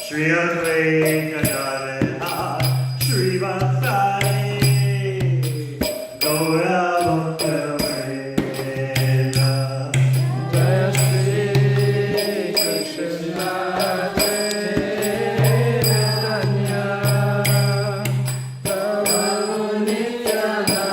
Shri Advaita Gadadhar Srivasadi Gaura Bhakta Vrinda Jaya Shri Krishna Chaitanya Prabhu Nityananda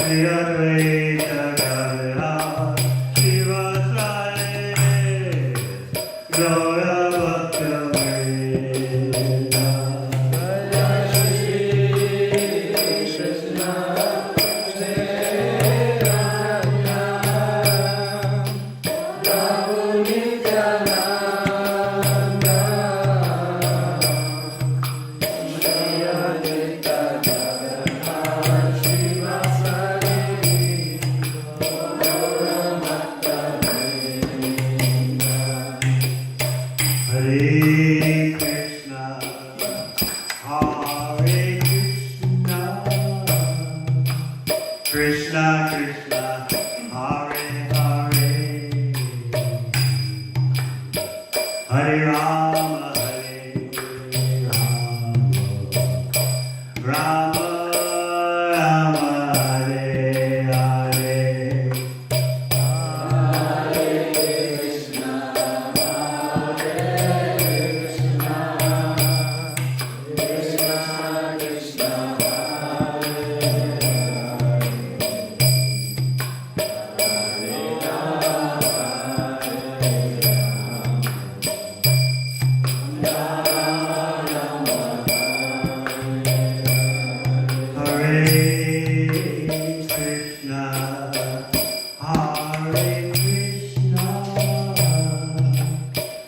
Shri Advaita Jai Shri Krishna Chaitanya Prabhu Nityananda Shri Advaita Gadadhar Srivasadi Gaura Bhakta Vrinda Hare Krishna, Hare Krishna, Krishna Krishna, Hare Hare, Hare Rama, Rama Rama, Hare Hare. Hare Krishna, Hare Krishna,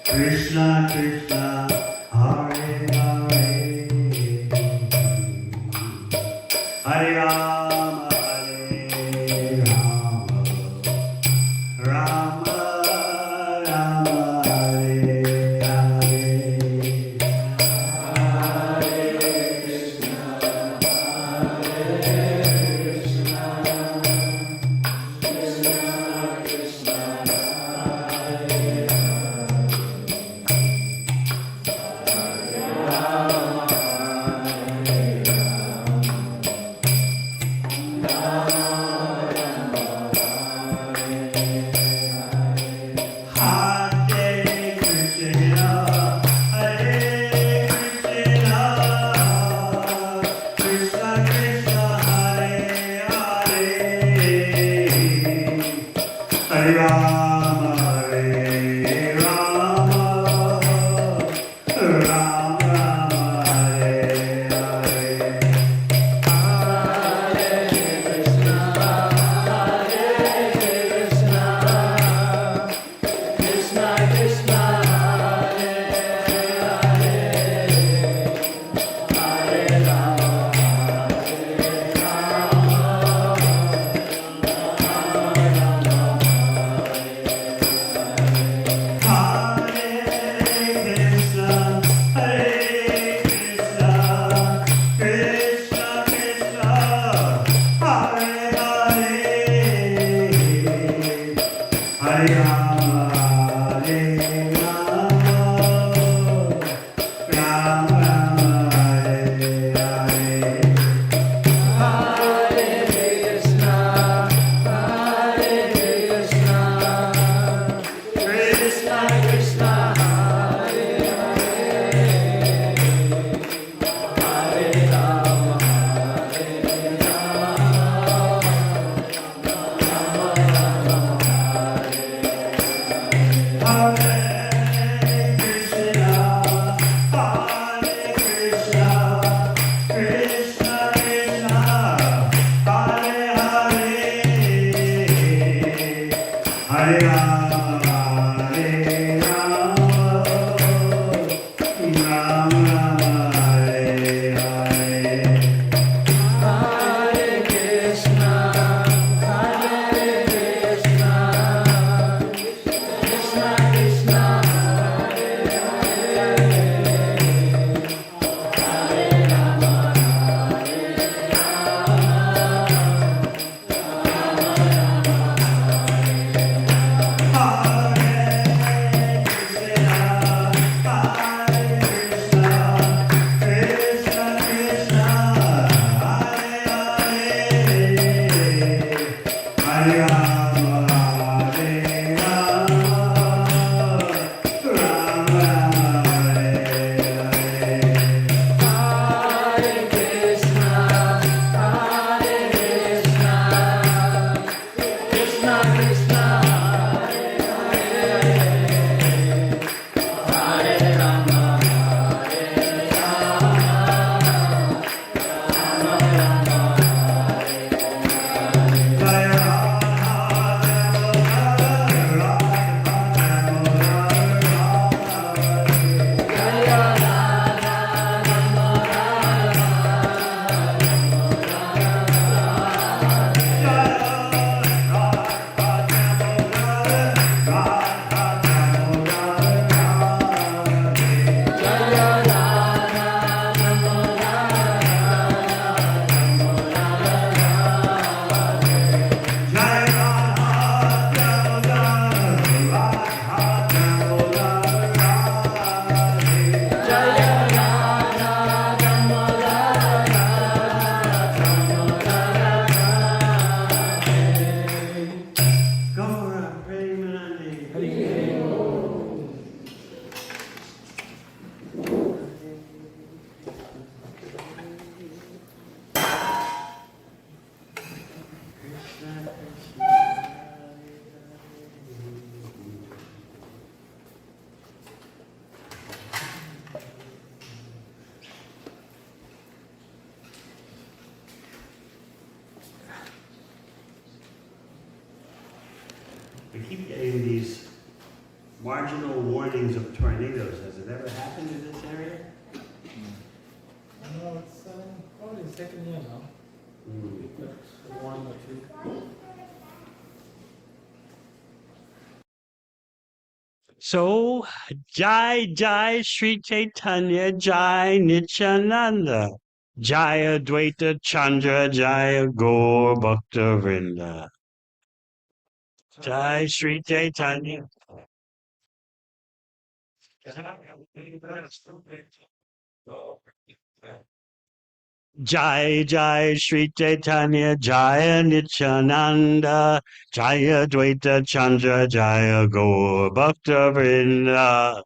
Krishna Krishna, Hare Hare, Hare Rama, Rama Rama, Hare Hare. Hare Krishna, Hare Krishna, Krishna Krishna, Hare Hare, Hare Rama, Hare Rama, Rama Rama, Hare Hare. Hare Rama, keep getting these marginal warnings of tornadoes. Has it ever happened in this area? No, it's probably the second year now. One or two. So, Jai Jai Sri Chaitanya Jai Nityananda Jaya Dvaita Chandra Jaya Gaur Bhakta Vrinda Jai Sri Chaitanya Jai Jai Sri Chaitanya Jaya Nityananda Jaya Dvaita Chandra Jaya Gaur Bhakta Vrinda.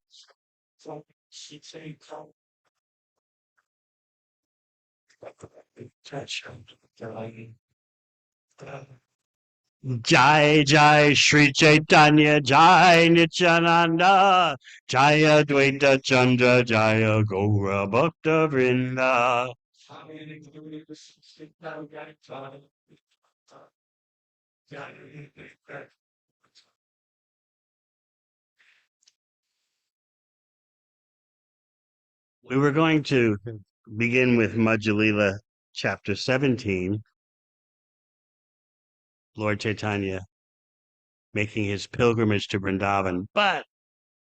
Jai Jai Sri Chaitanya Jai Nityananda Jaya Dvaita Chandra Jaya Gaura Bhakta Vrinda. We were going to begin with Majjhīla chapter 17, Lord Chaitanya making his pilgrimage to Vrindavan, but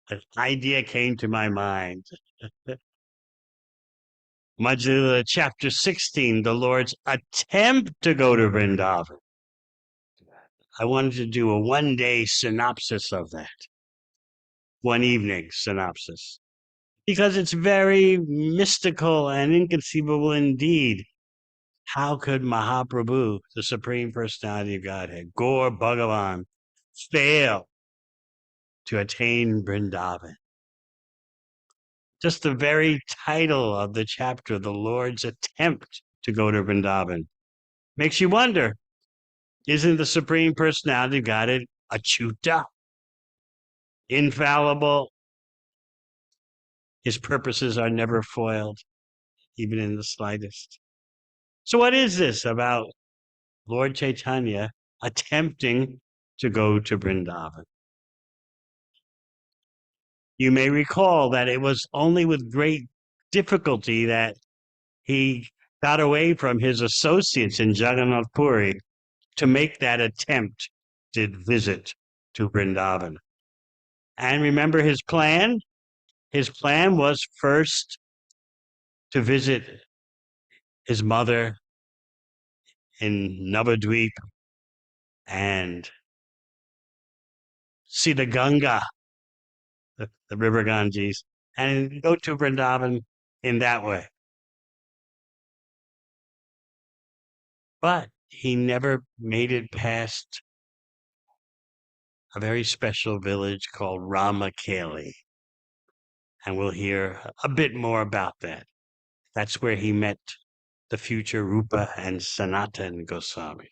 an idea came to my mind. Majjhīla chapter 16, the Lord's attempt to go to Vrindavan. I wanted to do a one-day synopsis of that, one evening synopsis, because it's very mystical and inconceivable indeed. How could Mahaprabhu, the Supreme Personality of Godhead, Gaur Bhagavan, fail to attain Vrindavan? Just the very title of the chapter, the Lord's attempt to go to Vrindavan, makes you wonder, isn't the Supreme Personality of Godhead achyuta, infallible? His purposes are never foiled, even in the slightest. So what is this about Lord Chaitanya attempting to go to Vrindavan? You may recall that it was only with great difficulty that he got away from his associates in Jagannath Puri to make that attempt to visit to Vrindavan. And remember his plan? His plan was first to visit his mother in Navadvip and see the Ganga, the river Ganges, and go to Vrindavan in that way. But he never made it past a very special village called Ramakeli. And we'll hear a bit more about that. That's where he met the future Rupa and Sanatan Goswami.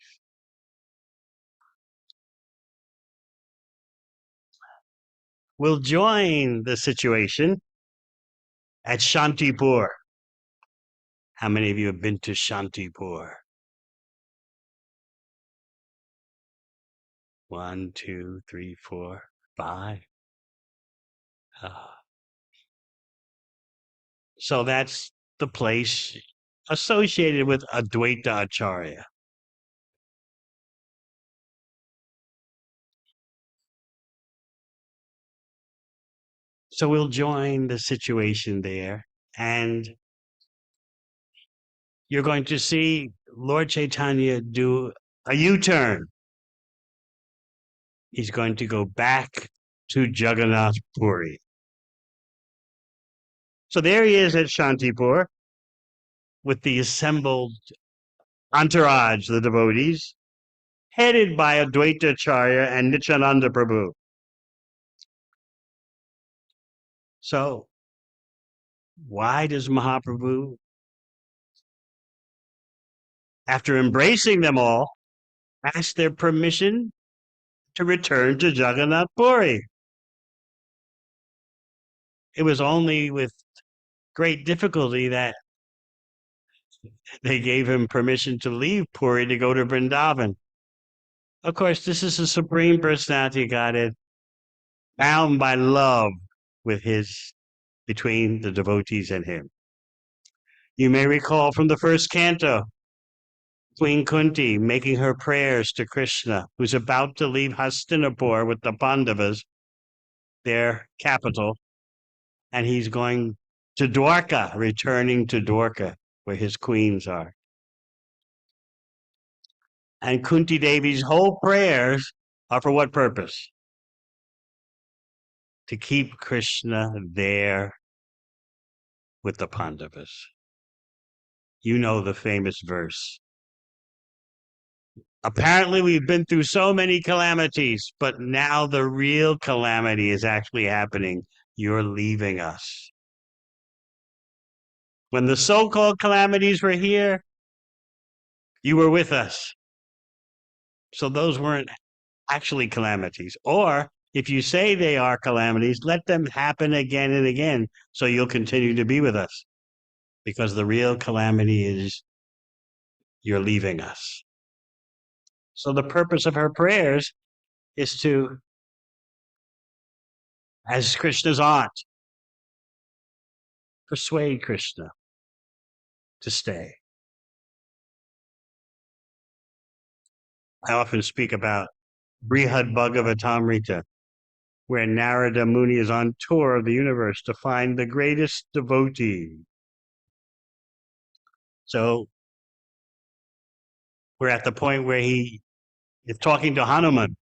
We'll join the situation at Shantipur. How many of you have been to Shantipur? 1, 2, 3, 4, 5. So that's the place associated with Advaita Acharya. So we'll join the situation there, and you're going to see Lord Chaitanya do a U-turn. He's going to go back to Jagannath Puri. So there he is at Shantipur with the assembled entourage, the devotees, headed by Advaita Acharya and Nityananda Prabhu. So why does Mahaprabhu, after embracing them all, ask their permission to return to Jagannath Puri? It was only with great difficulty that they gave him permission to leave Puri to go to Vrindavan. Of course, this is the Supreme Personality of Godhead, bound by love with his, between the devotees and him. You may recall from the first canto, Queen Kunti making her prayers to Krishna, who's about to leave Hastinapur with the Pandavas, their capital, and he's going to Dwarka, returning to Dwarka, where his queens are. And Kunti Devi's whole prayers are for what purpose? To keep Krishna there with the Pandavas. You know the famous verse. Apparently, we've been through so many calamities, but now the real calamity is actually happening. You're leaving us. When the so-called calamities were here, you were with us. So those weren't actually calamities. Or if you say they are calamities, let them happen again and again so you'll continue to be with us. Because the real calamity is you're leaving us. So the purpose of her prayers is to, as Krishna's aunt, persuade Krishna to stay. I often speak about Brihad Bhagavatamrita, where Narada Muni is on tour of the universe to find the greatest devotee. So we're at the point where he is talking to Hanuman,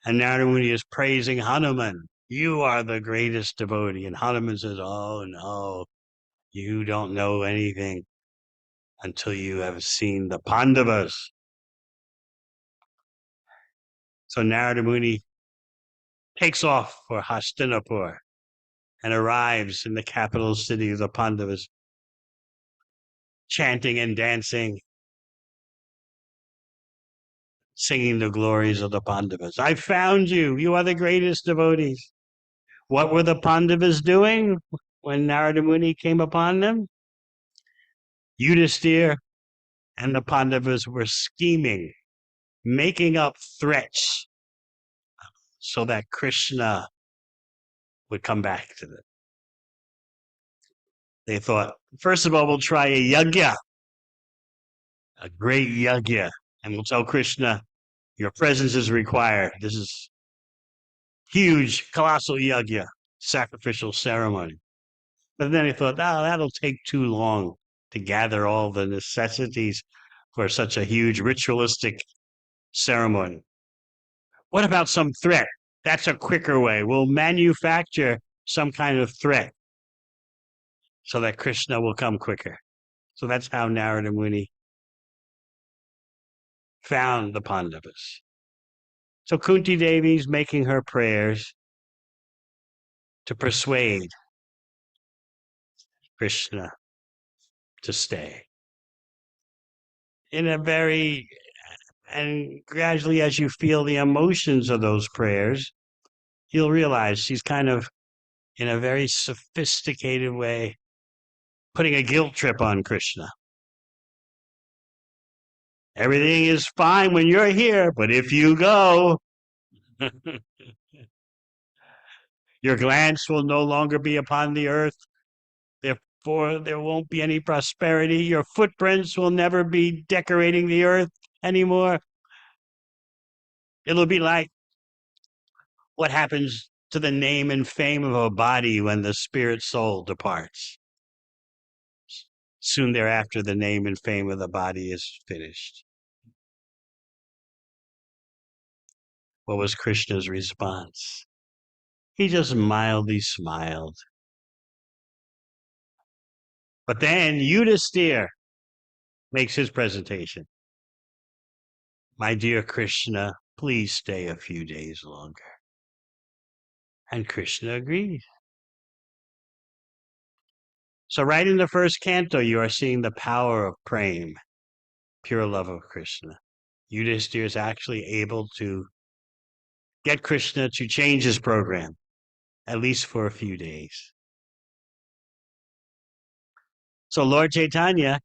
and Narada Muni is praising Hanuman. You are the greatest devotee. And Hanuman says, oh no, you don't know anything until you have seen the Pandavas. So Narada Muni takes off for Hastinapur and arrives in the capital city of the Pandavas, chanting and dancing, singing the glories of the Pandavas. I found you. You are the greatest devotees. What were the Pandavas doing when Narada Muni came upon them? Yudhisthira and the Pandavas were scheming, making up threats so that Krishna would come back to them. They thought, first of all, we'll try a yajna, a great yajna, and we'll tell Krishna, your presence is required. This is huge, colossal yajna, sacrificial ceremony. But then he thought, oh, that'll take too long to gather all the necessities for such a huge ritualistic ceremony. What about some threat? That's a quicker way. We'll manufacture some kind of threat so that Krishna will come quicker. So that's how Narada Muni found the Pandavas. So Kunti Devi is making her prayers to persuade Krishna to stay. In a very, and gradually as you feel the emotions of those prayers, you'll realize she's kind of, in a very sophisticated way, putting a guilt trip on Krishna. Everything is fine when you're here, but if you go, your glance will no longer be upon the earth. Therefore, there won't be any prosperity. Your footprints will never be decorating the earth anymore. It'll be like what happens to the name and fame of a body when the spirit soul departs. Soon thereafter, the name and fame of the body is finished. What was Krishna's response? He just mildly smiled. But then Yudhisthira makes his presentation. My dear Krishna, please stay a few days longer. And Krishna agreed. So right in the first canto, you are seeing the power of prema, pure love of Krishna. Yudhisthira is actually able to get Krishna to change his program, at least for a few days. So Lord Chaitanya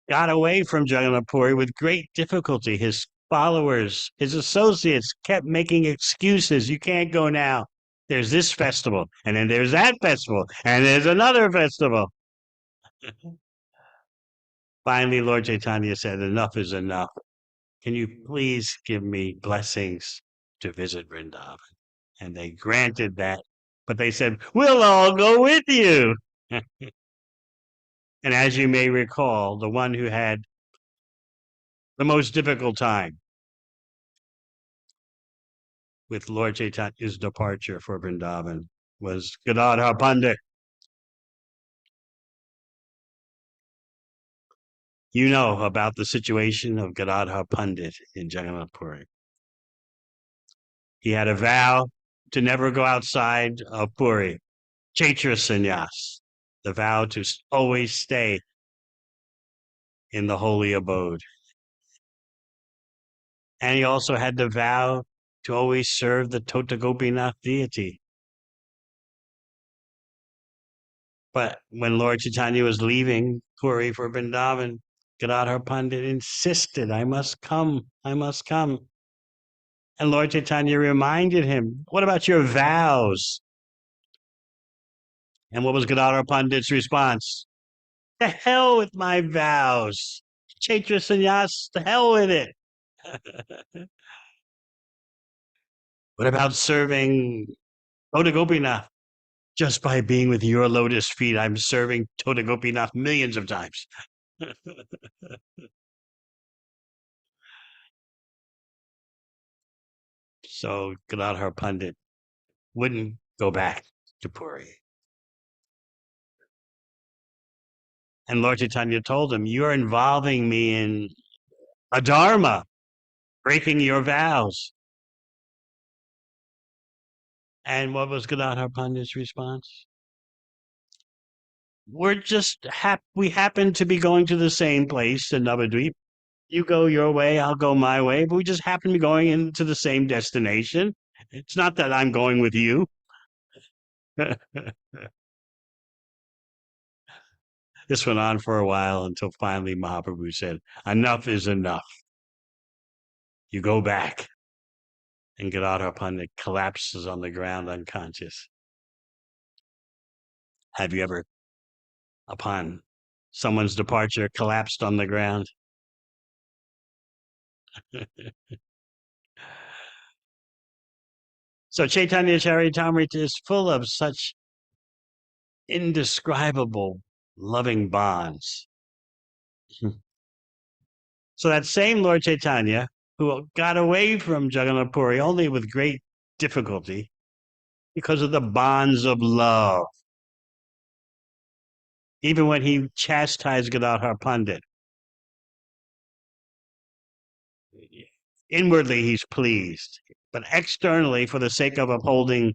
got away from Jagannath Puri with great difficulty. His followers, his associates kept making excuses. You can't go now. There's this festival, and then there's that festival, and there's another festival. Finally, Lord Chaitanya said, enough is enough. Can you please give me blessings to visit Vrindavan? And they granted that. But they said, we'll all go with you. And as you may recall, the one who had the most difficult time with Lord Chaitanya's departure for Vrindavan was Gadadhar Pandit. You know about the situation of Gadadhar Pandit in Jagannath Puri. He had a vow to never go outside of Puri, Chaitra Sannyas, the vow to always stay in the holy abode. And he also had the vow to always serve the Tota Gopinath deity. But when Lord Chaitanya was leaving Puri for Vrindavan, Gadadhar Pandit insisted, I must come, I must come. And Lord Chaitanya reminded him, what about your vows? And what was Gadadhar Pandit's response? To hell with my vows. Chaitra Sannyas, to hell with it. What about serving Tota Gopinath? Just by being with your lotus feet, I'm serving Tota Gopinath millions of times. So Gadadhar Pandit wouldn't go back to Puri. And Lord Chaitanya told him, you're involving me in a dharma, breaking your vows. And what was Gadadhar Pandit's response? We're just we happen to be going to the same place in Navadvip. You go your way, I'll go my way, but we just happen to be going into the same destination. It's not that I'm going with you. This went on for a while until finally Mahaprabhu said, enough is enough. You go back. And Gadadhar Pandit collapses on the ground unconscious. Have you ever, upon someone's departure, collapsed on the ground? So Chaitanya Charitamrita is full of such indescribable loving bonds. So that same Lord Chaitanya, who got away from Jagannath Puri only with great difficulty because of the bonds of love, even when he chastised Gadadhar Pandit, inwardly he's pleased, but externally, for the sake of upholding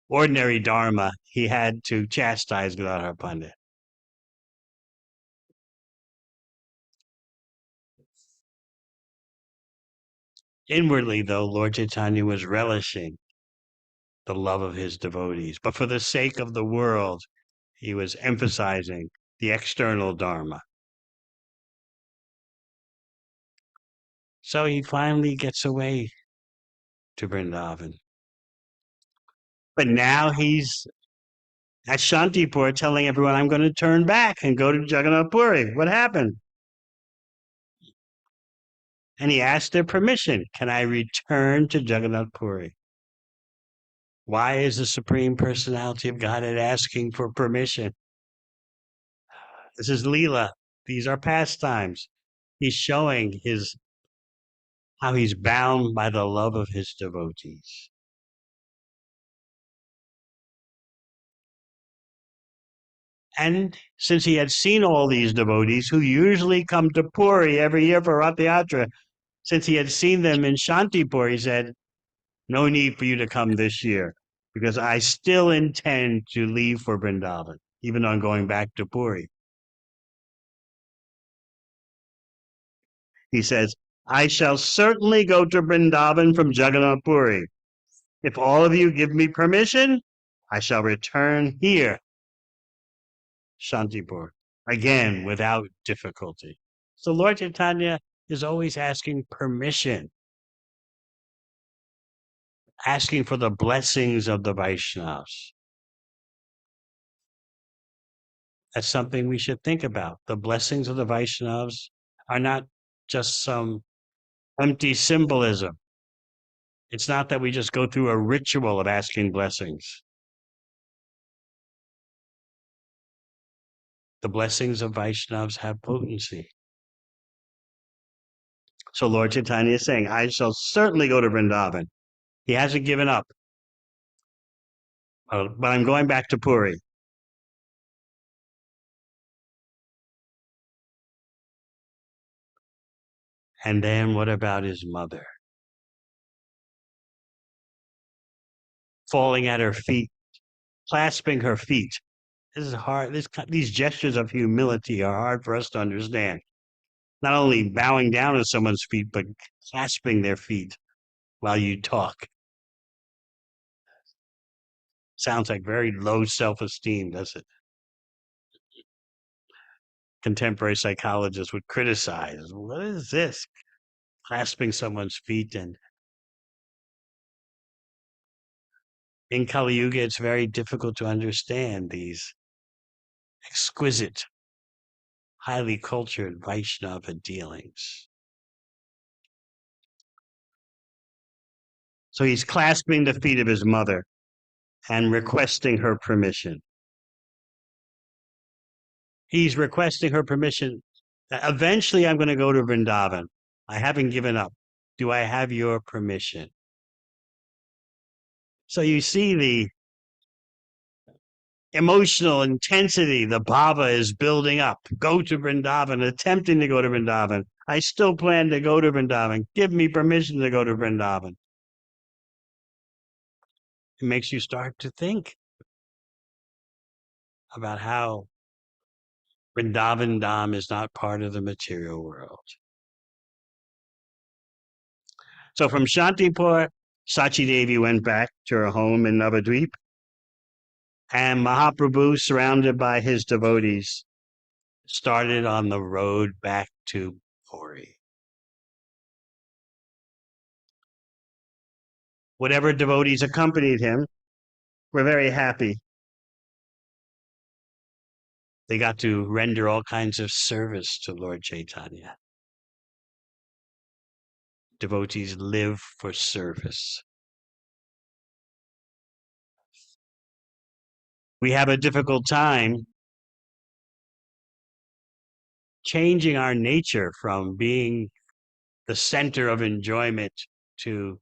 ordinary dharma, he had to chastise Gadadhar Pandit. Inwardly, though, Lord Chaitanya was relishing the love of his devotees, but for the sake of the world, he was emphasizing the external dharma. So he finally gets away to Vrindavan. But now he's at Shantipur telling everyone, I'm going to turn back and go to Jagannath Puri. What happened? And he asked their permission. Can I return to Jagannath Puri? Why is the Supreme Personality of Godhead asking for permission? This is Leela. These are pastimes. He's showing how he's bound by the love of his devotees. And since he had seen all these devotees who usually come to Puri every year for Rath Yatra, since he had seen them in Shantipur, he said, no need for you to come this year because I still intend to leave for Vrindavan, even though I'm going back to Puri. He says, I shall certainly go to Vrindavan from Jagannath Puri. If all of you give me permission, I shall return here, Shantipur. again, without difficulty. So Lord Chaitanya is always asking permission, asking for the blessings of the Vaishnavas. That's something we should think about. The blessings of the Vaishnavas are not just some empty symbolism. It's not that we just go through a ritual of asking blessings. The blessings of Vaishnavas have potency. So Lord Chaitanya is saying, I shall certainly go to Vrindavan. He hasn't given up. But I'm going back to Puri. And then what about his mother? Falling at her feet, clasping her feet. This is hard. These gestures of humility are hard for us to understand. Not only bowing down at someone's feet, but clasping their feet while you talk. Sounds like very low self-esteem, does it? Contemporary psychologists would criticize. What is this? Clasping someone's feet. And in Kali Yuga, it's very difficult to understand these exquisite, highly cultured Vaishnava dealings. So he's clasping the feet of his mother and requesting her permission. He's requesting her permission. Eventually, I'm going to go to Vrindavan. I haven't given up. Do I have your permission? So you see the emotional intensity the bhava is building up. Go to Vrindavan, attempting to go to Vrindavan. I still plan to go to Vrindavan. Give me permission to go to Vrindavan. It makes you start to think about how Vrindavan Dham is not part of the material world. So from Shantipur, Sachi Devi went back to her home in Navadvip, and Mahaprabhu, surrounded by his devotees, started on the road back to Puri. Whatever devotees accompanied him were very happy. They got to render all kinds of service to Lord Chaitanya. Devotees live for service. We have a difficult time changing our nature from being the center of enjoyment to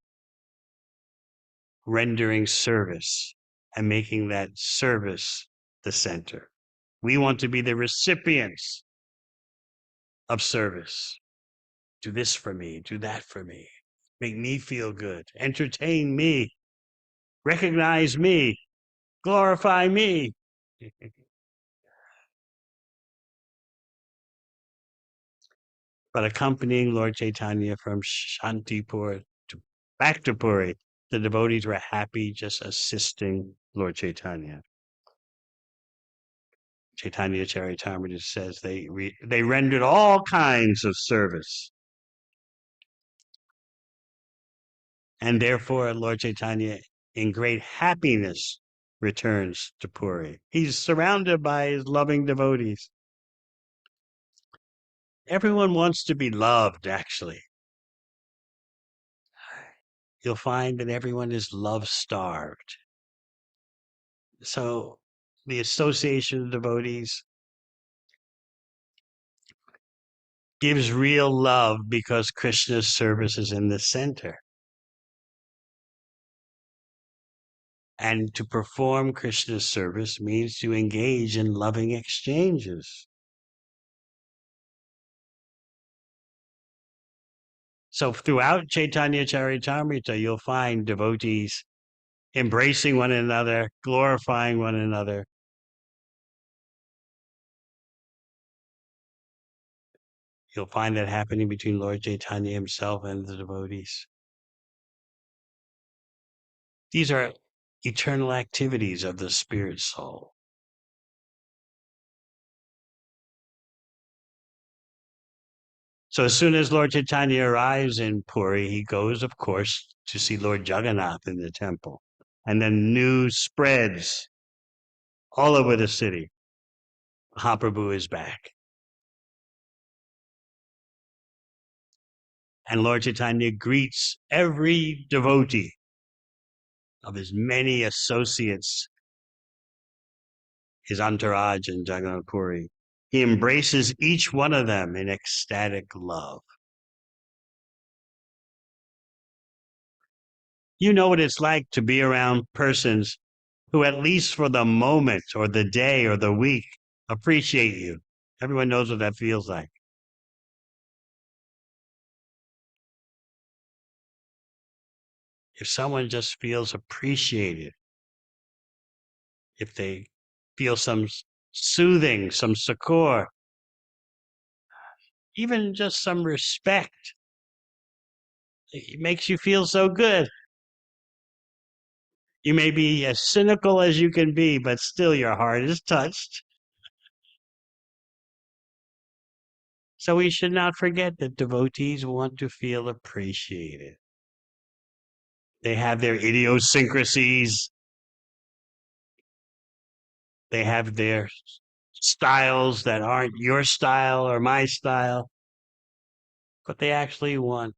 rendering service and making that service the center. We want to be the recipients of service. Do this for me, do that for me, make me feel good, entertain me, recognize me, glorify me. But accompanying Lord Chaitanya from Shantipur back to Puri, the devotees were happy just assisting Lord Chaitanya. Chaitanya Charitamrita says they rendered all kinds of service. And therefore, Lord Chaitanya, in great happiness, returns to Puri. He's surrounded by his loving devotees. Everyone wants to be loved, actually. You'll find that everyone is love-starved. So the association of devotees gives real love because Krishna's service is in the center. And to perform Krishna's service means to engage in loving exchanges. So throughout Chaitanya Charitamrita, you'll find devotees embracing one another, glorifying one another. You'll find that happening between Lord Chaitanya himself and the devotees. These are eternal activities of the spirit soul. So as soon as Lord Chaitanya arrives in Puri, he goes, of course, to see Lord Jagannath in the temple. And then news spreads all over the city. Mahaprabhu is back. And Lord Chaitanya greets every devotee of his many associates, his entourage in Jagannath Puri. He embraces each one of them in ecstatic love. You know what it's like to be around persons who, at least for the moment or the day or the week, appreciate you. Everyone knows what that feels like. If someone just feels appreciated, if they feel some soothing, some succor, even just some respect, it makes you feel so good. You may be as cynical as you can be, but still your heart is touched. So we should not forget that devotees want to feel appreciated. They have their idiosyncrasies. They have their styles that aren't your style or my style, but they actually want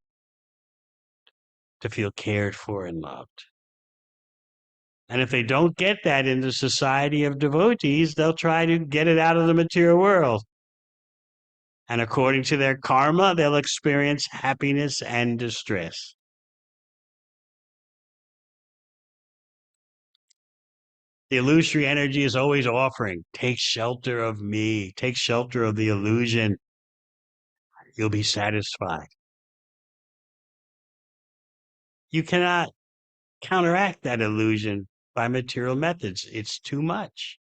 to feel cared for and loved. And if they don't get that in the society of devotees, they'll try to get it out of the material world. And according to their karma, they'll experience happiness and distress. The illusory energy is always offering, take shelter of me, take shelter of the illusion. You'll be satisfied. You cannot counteract that illusion by material methods. It's too much.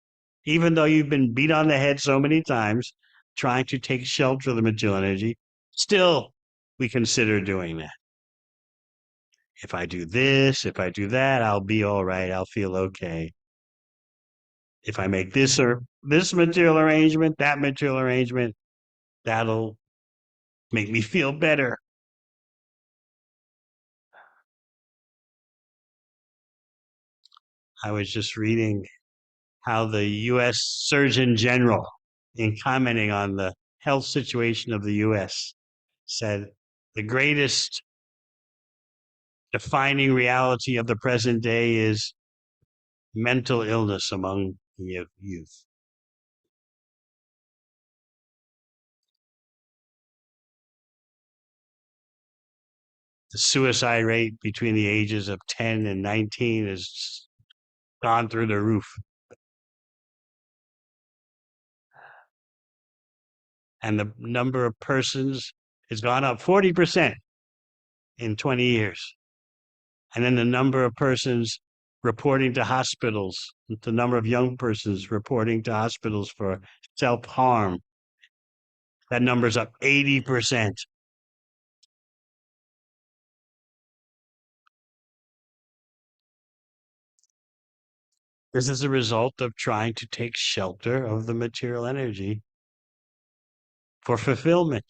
Even though you've been beat on the head so many times trying to take shelter of the material energy, still we consider doing that. If I do this, if I do that, I'll be all right. I'll feel okay. If I make this or this material arrangement, that material arrangement, that'll make me feel better. I was just reading how the U.S. Surgeon General, in commenting on the health situation of the U.S., said the greatest defining reality of the present day is mental illness among the youth. The suicide rate between the ages of 10 and 19 has gone through the roof. And the number of persons has gone up 40% in 20 years. And then the number of persons reporting to hospitals, the number of young persons reporting to hospitals for self-harm, that number's up 80%. This is a result of trying to take shelter of the material energy for fulfillment.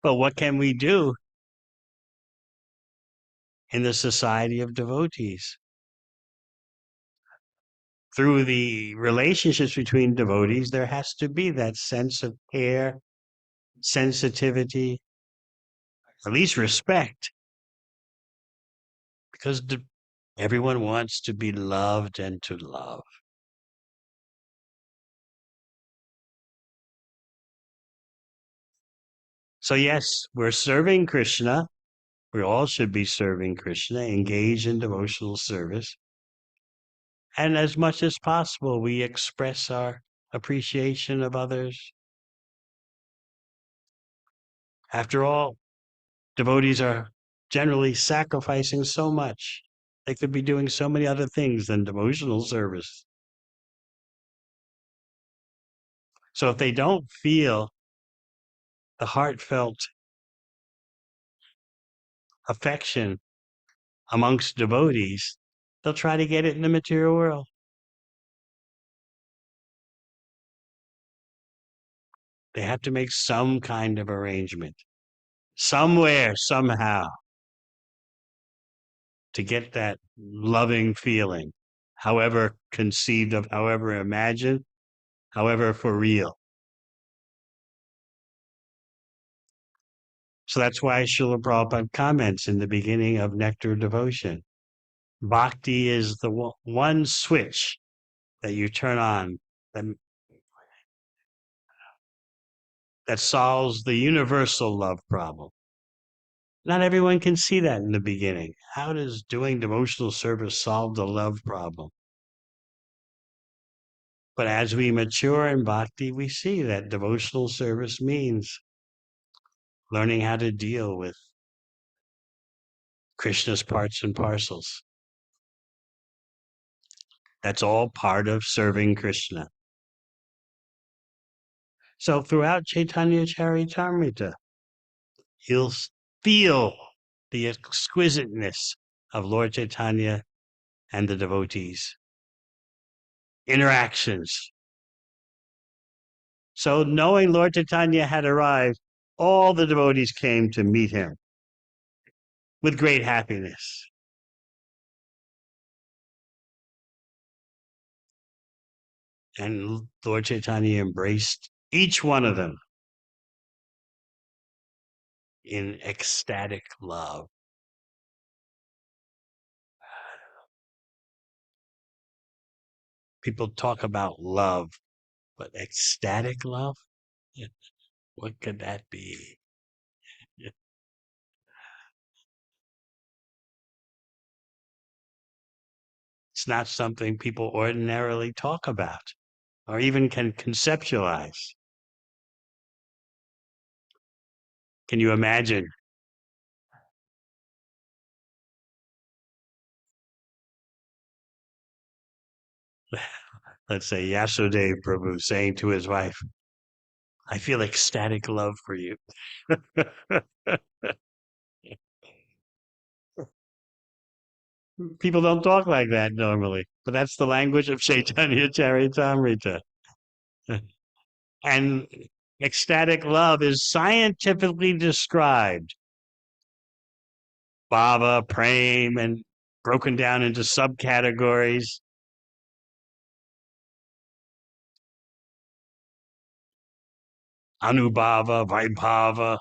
But what can we do in the society of devotees? Through the relationships between devotees, there has to be that sense of care, sensitivity, at least respect, because everyone wants to be loved and to love. So yes, we're serving Krishna. We all should be serving Krishna, engage in devotional service. And as much as possible, we express our appreciation of others. After all, devotees are generally sacrificing so much. They could be doing so many other things than devotional service. So if they don't feel the heartfelt affection amongst devotees, they'll try to get it in the material world. They have to make some kind of arrangement, somewhere, somehow, to get that loving feeling, however conceived of, however imagined, however for real. So that's why Srila Prabhupada comments in the beginning of Nectar Devotion. Bhakti is the one switch that you turn on that, that solves the universal love problem. Not everyone can see that in the beginning. How does doing devotional service solve the love problem? But as we mature in bhakti, we see that devotional service means learning how to deal with Krishna's parts and parcels. That's all part of serving Krishna. So throughout Chaitanya Charitamrita, you'll feel the exquisiteness of Lord Chaitanya and the devotees. Interactions. So knowing Lord Chaitanya had arrived, all the devotees came to meet him with great happiness. And Lord Chaitanya embraced each one of them in ecstatic love. People talk about love, but ecstatic love? What could that be? It's not something people ordinarily talk about or even can conceptualize. Can you imagine? Let's say Yasudev Prabhu saying to his wife, I feel ecstatic love for you. People don't talk like that normally, but that's the language of Chaitanya Charitamrita. And ecstatic love is scientifically described. Bhava, prem, and broken down into subcategories. Anubhava, Vaibhava.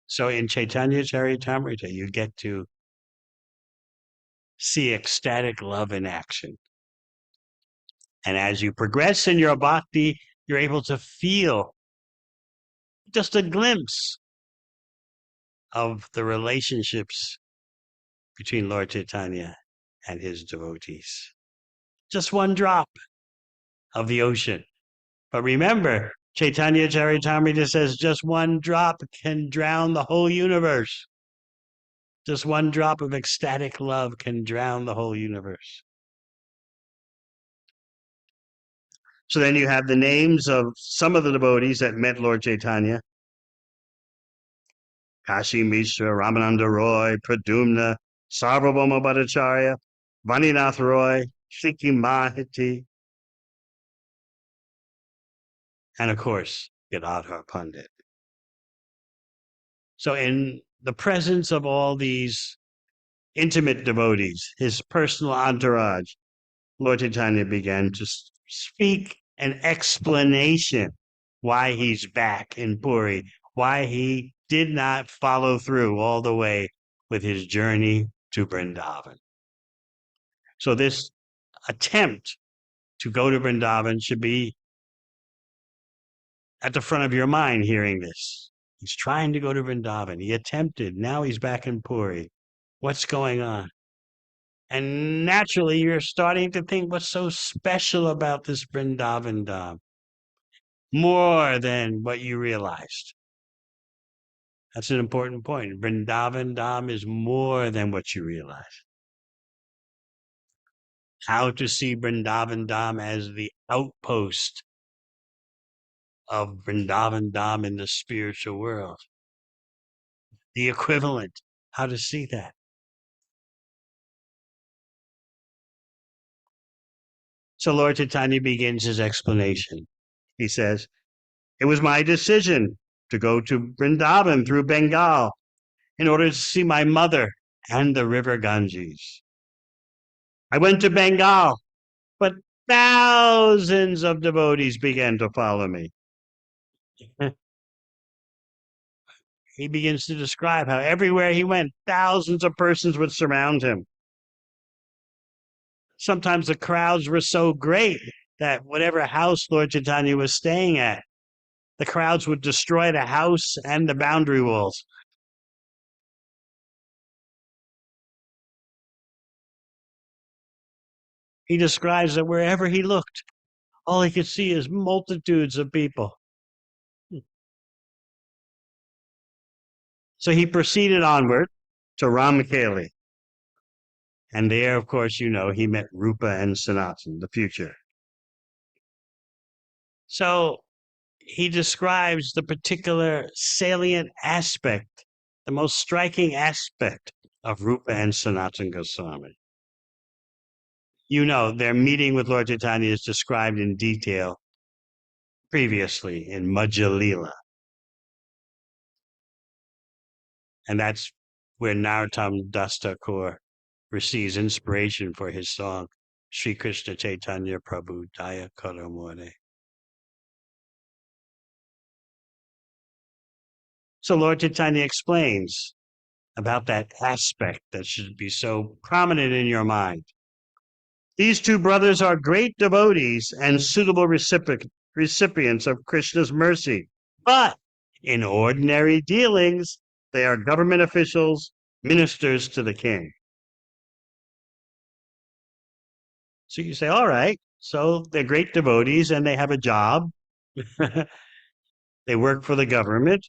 So in Chaitanya Charitamrita, you get to see ecstatic love in action. And as you progress in your bhakti, you're able to feel just a glimpse of the relationships between Lord Chaitanya and his devotees. Just one drop of the ocean. But remember, Chaitanya Charitamrita says just one drop can drown the whole universe. Just one drop of ecstatic love can drown the whole universe. So then you have the names of some of the devotees that met Lord Chaitanya. Kashi Mishra, Ramananda Roy, Pradumna, Sarvabhauma Bhattacharya, Vaninath Roy, Shiki Mahiti, and of course, Gadadhar Pandit. So in the presence of all these intimate devotees, his personal entourage, Lord Chaitanya began to speak an explanation why he's back in Puri, why he did not follow through all the way with his journey to Vrindavan. So this attempt to go to Vrindavan should be at the front of your mind hearing this. He's trying to go to Vrindavan. He attempted. Now he's back in Puri. What's going on? And naturally, you're starting to think what's so special about this Vrindavan Dham, more than what you realized. That's an important point. Vrindavan Dham is more than what you realize. How to see Vrindavan Dham as the outpost of Vrindavan Dham in the spiritual world. The equivalent, how to see that. So Lord Chaitanya begins his explanation. He says, "It was my decision to go to Vrindavan through Bengal in order to see my mother and the river Ganges. I went to Bengal, but thousands of devotees began to follow me." He begins to describe how everywhere he went, thousands of persons would surround him. Sometimes the crowds were so great that whatever house Lord Chaitanya was staying at, the crowds would destroy the house and the boundary walls. He describes that wherever he looked, all he could see is multitudes of people. So he proceeded onward to Ramkeli. And there, of course, he met Rupa and Sanatan, the future. So he describes the particular salient aspect, the most striking aspect of Rupa and Sanatan Goswami. Their meeting with Lord Chaitanya is described in detail previously in Madhya Lila. And that's where Narottam Das Thakur receives inspiration for his song, Sri Krishna Chaitanya Prabhu Daya Karamore. So Lord Chaitanya explains about that aspect that should be so prominent in your mind. These two brothers are great devotees and suitable recipients of Krishna's mercy. But in ordinary dealings, they are government officials, ministers to the king. So you say, all right, so they're great devotees and they have a job. They work for the government.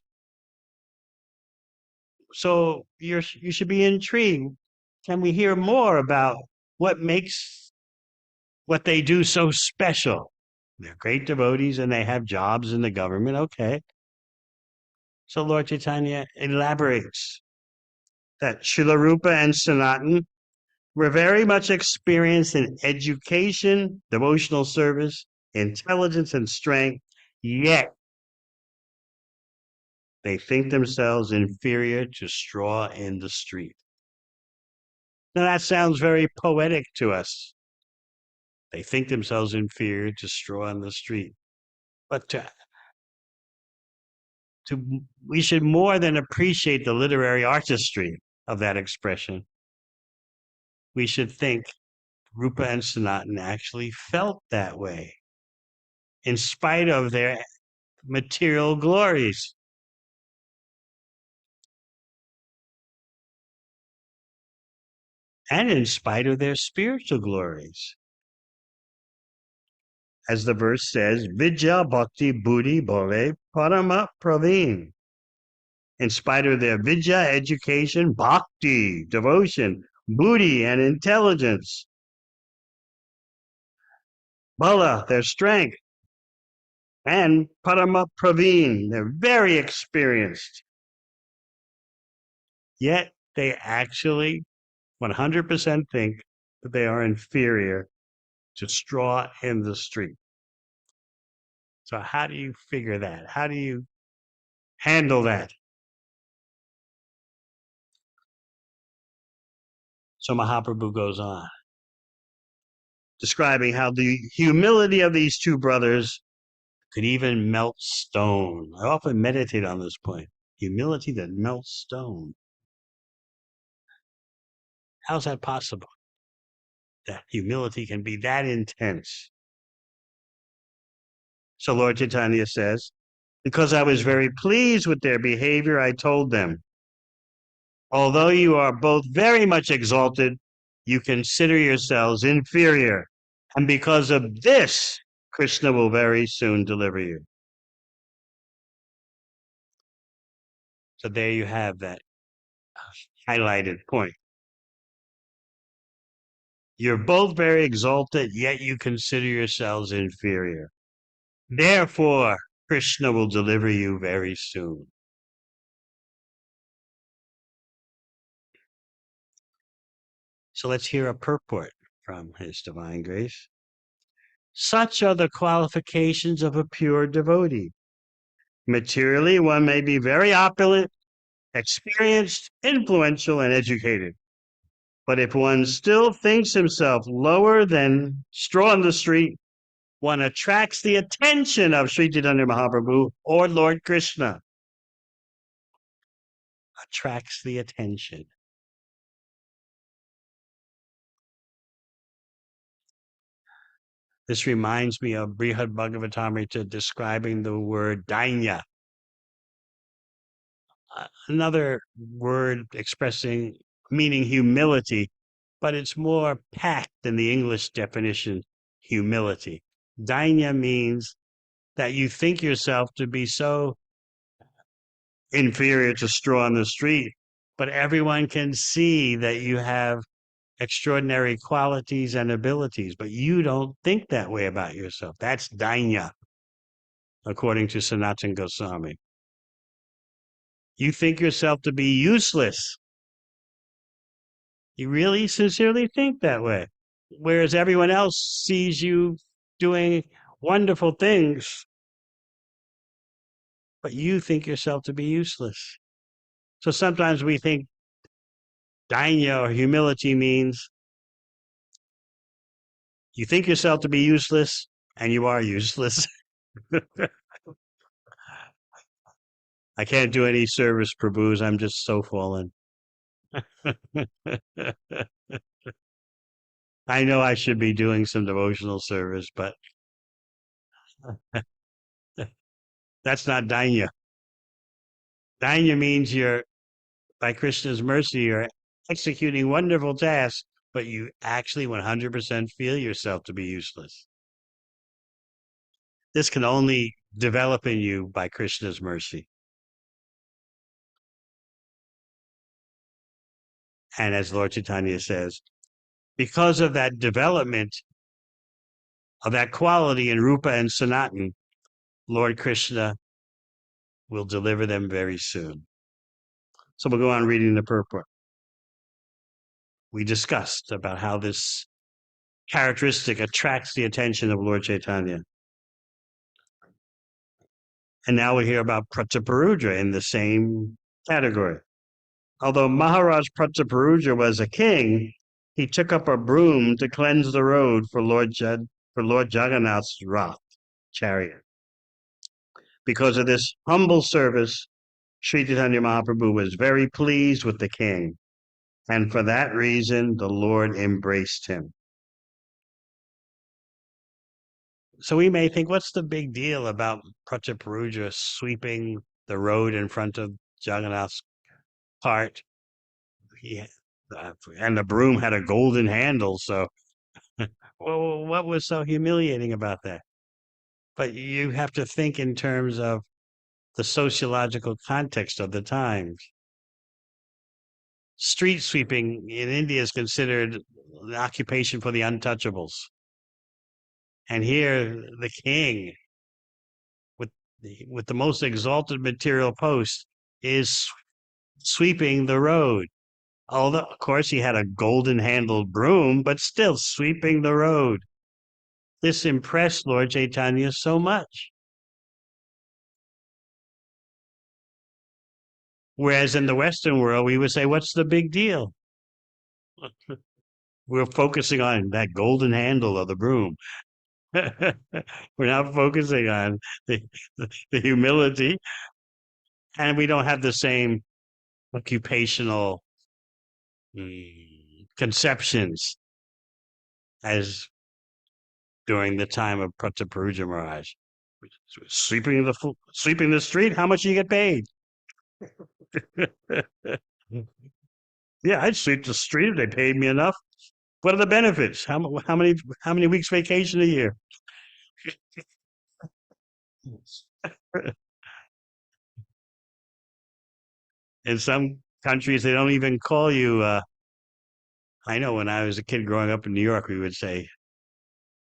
So you should be intrigued. Can we hear more about what makes what they do so special? They're great devotees and they have jobs in the government. Okay. So Lord Chaitanya elaborates that Srila Rupa and Sanatan were very much experienced in education, devotional service, intelligence, and strength, yet they think themselves inferior to straw in the street. Now that sounds very poetic to us. They think themselves inferior to straw in the street. But we should more than appreciate the literary artistry of that expression. We should think Rupa and Sanatan actually felt that way, in spite of their material glories. And in spite of their spiritual glories. As the verse says, Vidya Bhakti Buddhi Bole Parama Praveen. In spite of their Vidya, education, Bhakti, devotion, Buddhi, and intelligence, Bala, their strength, and Parama Praveen, they're very experienced. Yet they actually 100% think that they are inferior to straw in the street. So how do you figure that? How do you handle that? So Mahaprabhu goes on, describing how the humility of these two brothers could even melt stone. I often meditate on this point. Humility that melts stone. How's that possible? That humility can be that intense. So Lord Chaitanya says, because I was very pleased with their behavior, I told them, although you are both very much exalted, you consider yourselves inferior. And because of this, Krishna will very soon deliver you. So there you have that highlighted point. You're both very exalted, yet you consider yourselves inferior. Therefore, Krishna will deliver you very soon. So let's hear a purport from His Divine Grace. Such are the qualifications of a pure devotee. Materially, one may be very opulent, experienced, influential, and educated. But if one still thinks himself lower than straw in the street, one attracts the attention of Sri Chaitanya Mahaprabhu or Lord Krishna. Attracts the attention. This reminds me of Brihad Bhagavatamrita describing the word dainya, another word expressing meaning humility, but it's more packed than the English definition, humility. Dainya means that you think yourself to be so inferior to straw on the street, but everyone can see that you have extraordinary qualities and abilities, but you don't think that way about yourself. That's dainya, according to Sanatana Goswami. You think yourself to be useless. You really sincerely think that way. Whereas everyone else sees you doing wonderful things, but you think yourself to be useless. So sometimes we think dainya or humility means you think yourself to be useless and you are useless. I can't do any service, Prabhus. I'm just so fallen. I know I should be doing some devotional service, but that's not dainya. Dainya means you're, by Krishna's mercy, you're executing wonderful tasks, but you actually 100% feel yourself to be useless. This can only develop in you by Krishna's mercy. And as Lord Chaitanya says, because of that development of that quality in Rupa and Sanatan, Lord Krishna will deliver them very soon. So we'll go on reading the purport. We discussed about how this characteristic attracts the attention of Lord Chaitanya. And now we hear about Prataparudra in the same category. Although Maharaj Prataparudra was a king, he took up a broom to cleanse the road for Lord Jagannath's Rath chariot. Because of this humble service, Sri Chaitanya Mahaprabhu was very pleased with the king, and for that reason, the Lord embraced him. So we may think, what's the big deal about Prataparudra sweeping the road in front of Jagannath's cart? Yeah, and the broom had a golden handle, so well, what was so humiliating about that? But you have to think in terms of the sociological context of the times. Street sweeping in India is considered an occupation for the untouchables. And here, the king, with the most exalted material post, is sweeping the road. Although, of course, he had a golden handled broom, but still sweeping the road. This impressed Lord Chaitanya so much. Whereas in the Western world, we would say, what's the big deal? We're focusing on that golden handle of the broom. We're not focusing on the humility, and we don't have the same occupational conceptions as during the time of Prataparudra Maharaj. Sweeping the street, how much do you get paid? Yeah, I'd sweep the street if they paid me enough. What are the benefits? How many weeks vacation a year? In some countries, they don't even call you. I know when I was a kid growing up in New York, we would say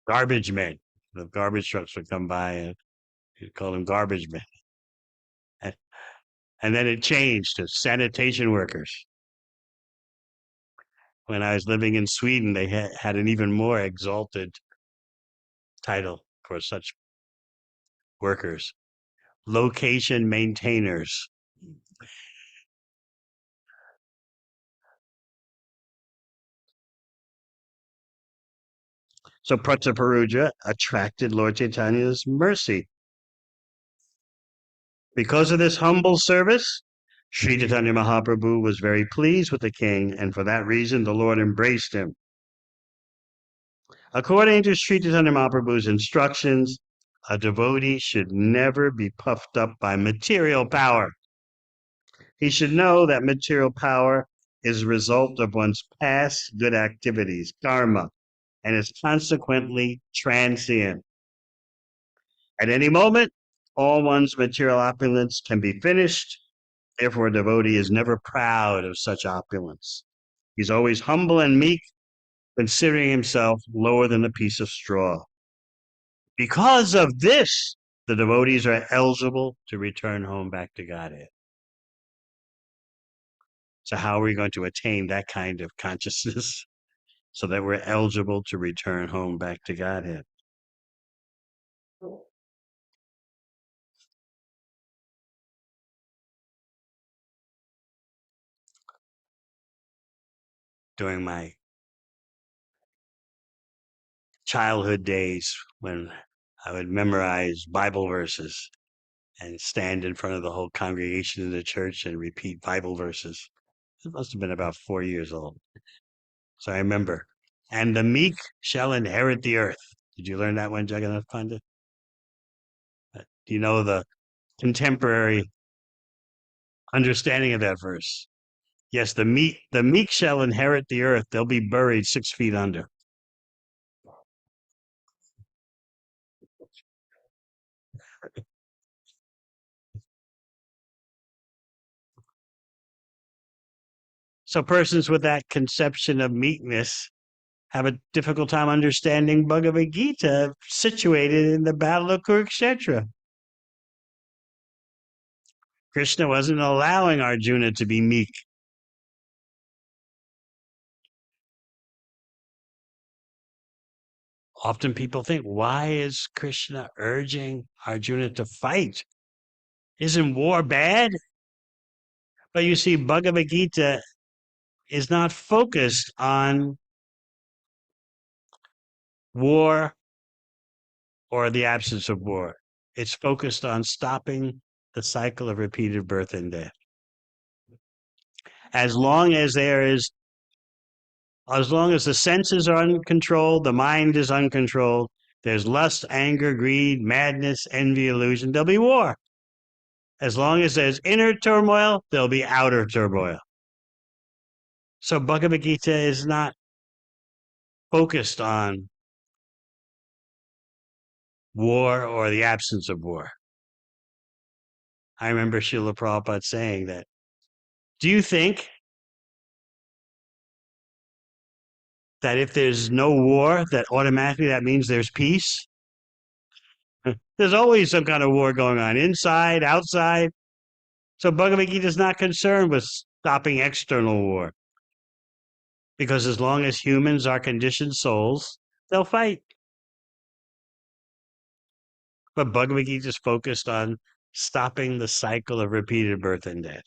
garbage men. The garbage trucks would come by and you'd call them garbage men. And then it changed to sanitation workers. When I was living in Sweden, they had an even more exalted title for such workers. Location maintainers. So Prataparuja attracted Lord Chaitanya's mercy. Because of this humble service, Sri Chaitanya Mahaprabhu was very pleased with the king, and for that reason the Lord embraced him. According to Sri Chaitanya Mahaprabhu's instructions, a devotee should never be puffed up by material power. He should know that material power is a result of one's past good activities, karma, and is consequently transient. At any moment, all one's material opulence can be finished. Therefore, a devotee is never proud of such opulence. He's always humble and meek, considering himself lower than a piece of straw. Because of this, the devotees are eligible to return home back to Godhead. So how are we going to attain that kind of consciousness so that we're eligible to return home back to Godhead? During my childhood days, when I would memorize Bible verses and stand in front of the whole congregation in the church and repeat Bible verses. It must have been about 4 years old. So I remember, and the meek shall inherit the earth. Did you learn that one, Jagannath Pandit? Do you know the contemporary understanding of that verse? Yes, the meek shall inherit the earth. They'll be buried 6 feet under. So persons with that conception of meekness have a difficult time understanding Bhagavad Gita situated in the Battle of Kurukshetra. Krishna wasn't allowing Arjuna to be meek. Often people think, why is Krishna urging Arjuna to fight? Isn't war bad? But you see, Bhagavad Gita is not focused on war or the absence of war. It's focused on stopping the cycle of repeated birth and death. As long as the senses are uncontrolled, the mind is uncontrolled, there's lust, anger, greed, madness, envy, illusion, there'll be war. As long as there's inner turmoil, there'll be outer turmoil. So Bhagavad Gita is not focused on war or the absence of war. I remember Srila Prabhupada saying that, do you think that if there's no war, that automatically that means there's peace? There's always some kind of war going on, inside, outside. So Bhagavad Gita is not concerned with stopping external war. Because as long as humans are conditioned souls, they'll fight. But Bhagavad Gita is focused on stopping the cycle of repeated birth and death.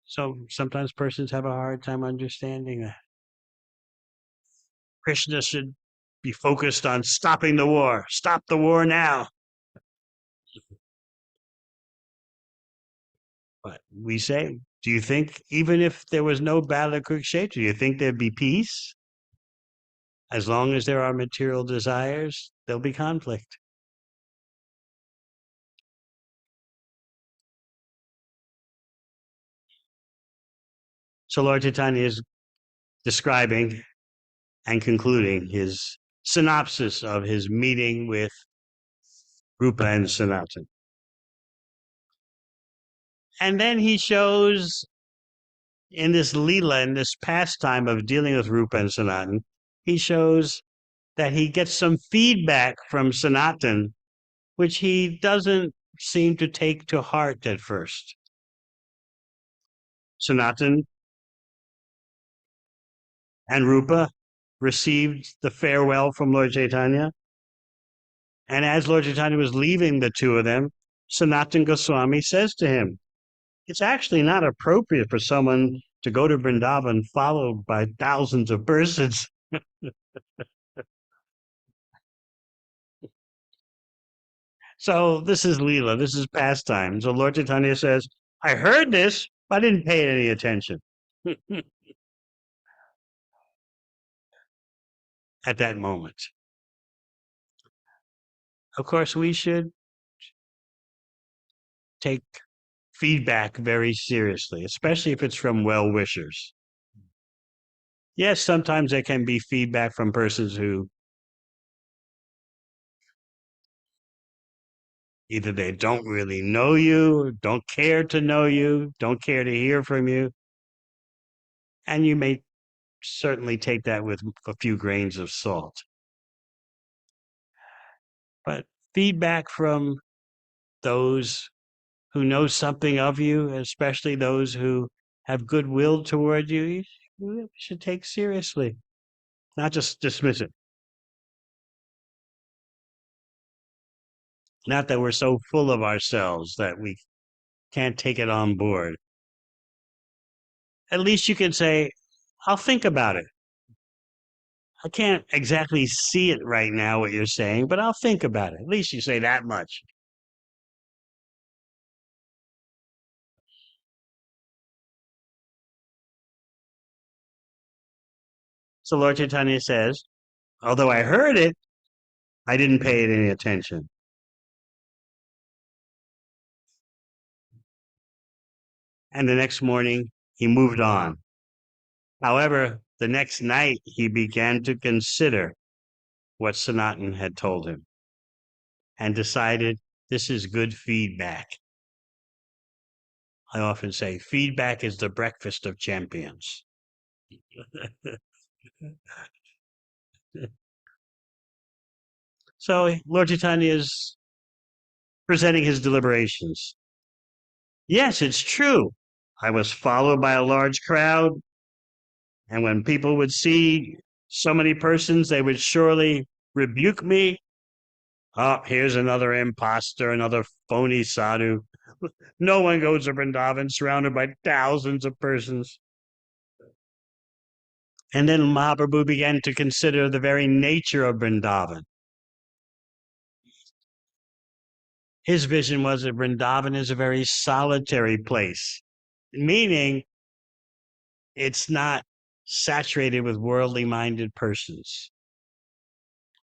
So sometimes persons have a hard time understanding that. Krishna should be focused on stopping the war. Stop the war now. But we say, do you think even if there was no battle of Kurukshetra, do you think there'd be peace? As long as there are material desires, there'll be conflict. So Lord Chaitanya is describing and concluding his synopsis of his meeting with Rupa and Sanatan. And then he shows in this Leela, in this pastime of dealing with Rupa and Sanatan, he shows that he gets some feedback from Sanatan, which he doesn't seem to take to heart at first. Sanatan and Rupa received the farewell from Lord Chaitanya. And as Lord Chaitanya was leaving the two of them, Sanatana Goswami says to him, it's actually not appropriate for someone to go to Vrindavan followed by thousands of persons. So this is Leela, this is pastime. So Lord Chaitanya says, I heard this, but I didn't pay any attention at that moment. Of course, we should take feedback very seriously, especially if it's from well-wishers. Yes, sometimes there can be feedback from persons who either they don't really know you, don't care to know you, don't care to hear from you, and you may certainly take that with a few grains of salt. But feedback from those who know something of you, especially those who have goodwill toward you, you should take seriously, not just dismiss it. Not that we're so full of ourselves that we can't take it on board. At least you can say, I'll think about it. I can't exactly see it right now, what you're saying, but I'll think about it. At least you say that much. So Lord Chaitanya says, although I heard it, I didn't pay it any attention. And the next morning, he moved on. However, the next night, he began to consider what Sanatan had told him and decided this is good feedback. I often say feedback is the breakfast of champions. So Lord Chaitanya is presenting his deliberations. Yes, it's true. I was followed by a large crowd, and when people would see so many persons, they would surely rebuke me. Oh, here's another imposter, another phony sadhu. No one goes to Vrindavan surrounded by thousands of persons. And then Mahaprabhu began to consider the very nature of Vrindavan. His vision was that Vrindavan is a very solitary place, meaning it's not saturated with worldly minded persons.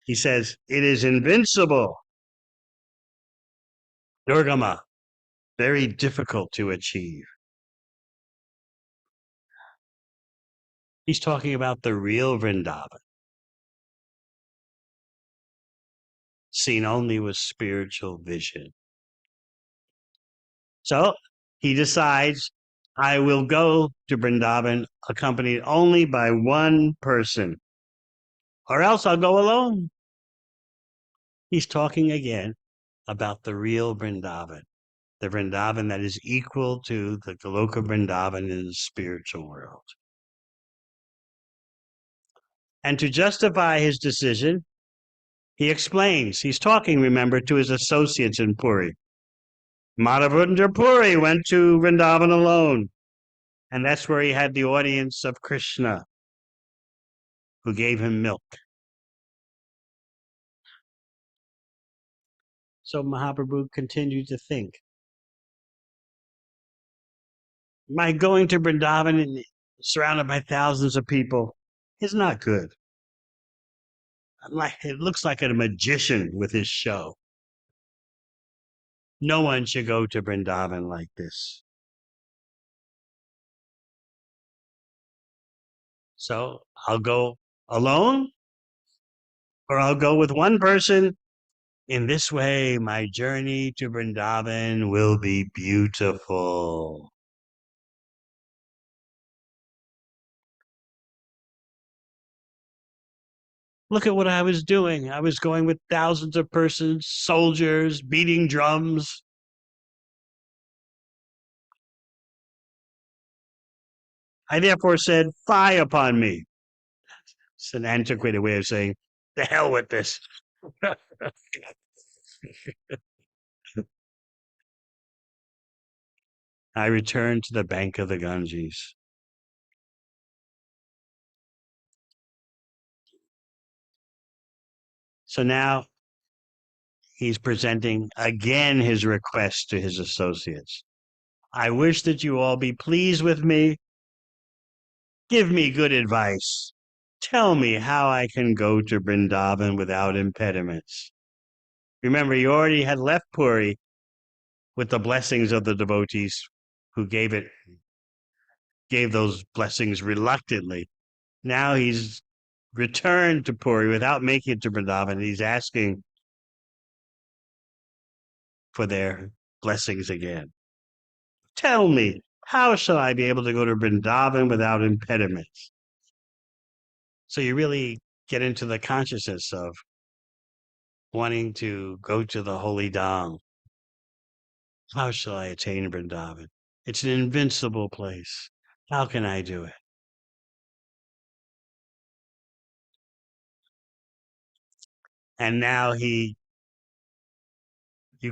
He says, it is invincible, Durgama, very difficult to achieve. He's talking about the real Vrindavan, seen only with spiritual vision. So he decides, I will go to Vrindavan accompanied only by one person, or else I'll go alone. He's talking again about the real Vrindavan, the Vrindavan that is equal to the Goloka Vrindavan in the spiritual world. And to justify his decision, he explains, he's talking, remember, to his associates in Puri. Madhavendra Puri went to Vrindavan alone, and that's where he had the audience of Krishna, who gave him milk. So Mahaprabhu continued to think, my going to Vrindavan and surrounded by thousands of people is not good. It looks like a magician with his show. No one should go to Vrindavan like this. So I'll go alone, or I'll go with one person. In this way, my journey to Vrindavan will be beautiful. Look at what I was doing. I was going with thousands of persons, soldiers, beating drums. I therefore said, fie upon me. It's an antiquated way of saying, the hell with this. I returned to the bank of the Ganges. So now he's presenting again his request to his associates. I wish that you all be pleased with me. Give me good advice. Tell me how I can go to Vrindavan without impediments. Remember, he already had left Puri with the blessings of the devotees who gave those blessings reluctantly. Now he's returned to Puri without making it to Vrindavan. He's asking for their blessings again. Tell me, how shall I be able to go to Vrindavan without impediments? So you really get into the consciousness of wanting to go to the holy Dham. How shall I attain Vrindavan? It's an invincible place. How can I do it? And now you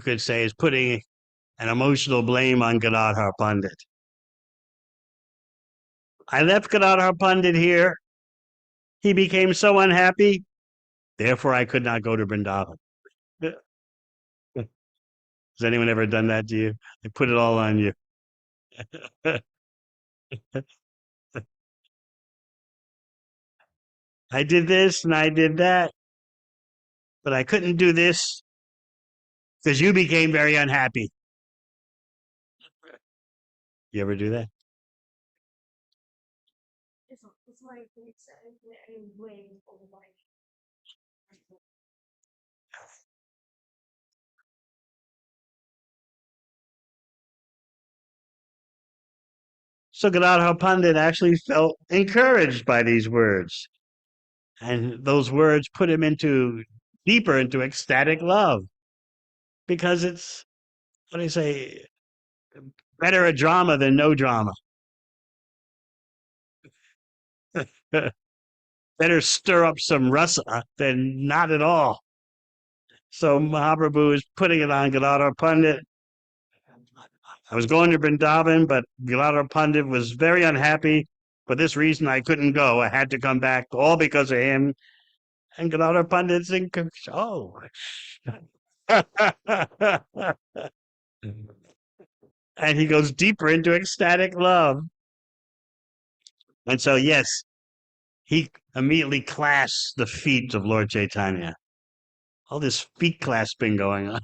could say, is putting an emotional blame on Gadadhar Pandit. I left Gadadhar Pandit here. He became so unhappy. Therefore, I could not go to Vrindavan. Has anyone ever done that to you? They put it all on you. I did this and I did that, but I couldn't do this because you became very unhappy. You ever do that? So Gadadhar Pandit actually felt encouraged by these words. And those words put him deeper into ecstatic love. Because it's, what do you say, better a drama than no drama. Better stir up some rasa than not at all. So Mahaprabhu is putting it on Gadadhar Pandit. I was going to Vrindavan, but Gadadhar Pandit was very unhappy. For this reason, I couldn't go. I had to come back, all because of him. And Gadadhar Pandit's in oh. And he goes deeper into ecstatic love. And so, yes, he immediately clasps the feet of Lord Chaitanya. All this feet clasping going on.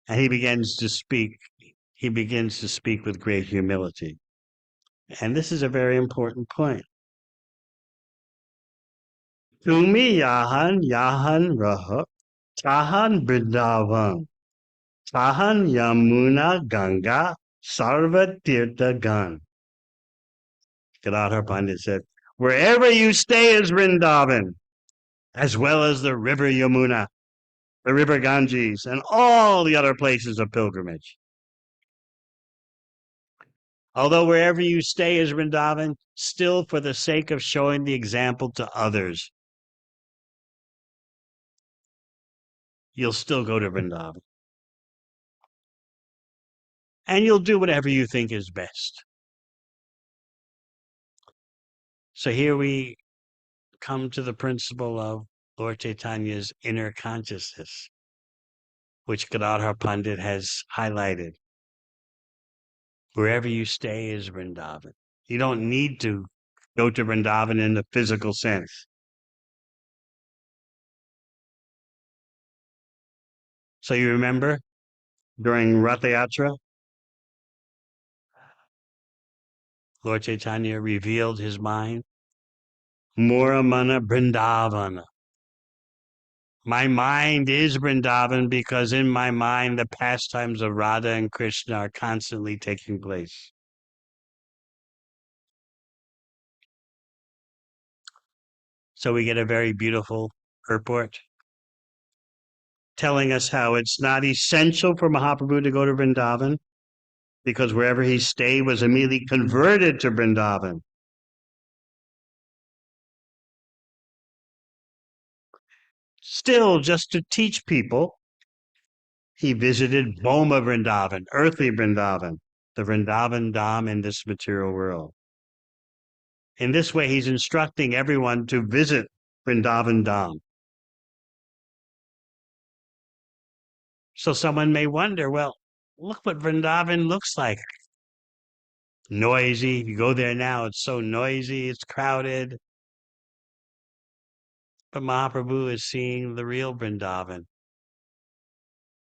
And he begins to speak. He begins to speak with great humility. And this is a very important point. Tumi Yahan Yahan Raha Tahan Vrindavan Tahan Yamuna Ganga Sarva Tirtha Gan. Gadadhar Pandit said, wherever you stay is Vrindavan, as well as the river Yamuna, the river Ganges, and all the other places of pilgrimage. Although wherever you stay is Vrindavan, still for the sake of showing the example to others, you'll still go to Vrindavan. And you'll do whatever you think is best. So here we come to the principle of Lord Chaitanya's inner consciousness, which Gadadhar Pandit has highlighted. Wherever you stay is Vrindavan. You don't need to go to Vrindavan in the physical sense. So you remember during Ratha Yatra, Lord Chaitanya revealed his mind. Muramana Vrindavana. My mind is Vrindavan because in my mind the pastimes of Radha and Krishna are constantly taking place. So we get a very beautiful purport telling us how it's not essential for Mahaprabhu to go to Vrindavan because wherever he stayed was immediately converted to Vrindavan. still just to teach people, he visited Boma Vrindavan, earthly Vrindavan, the Vrindavan Dham in this material world. In this way, he's instructing everyone to visit Vrindavan Dham. So someone may wonder, well, look what Vrindavan looks like. Noisy. If you go there now, it's so noisy, it's crowded. But Mahaprabhu is seeing the real Vrindavan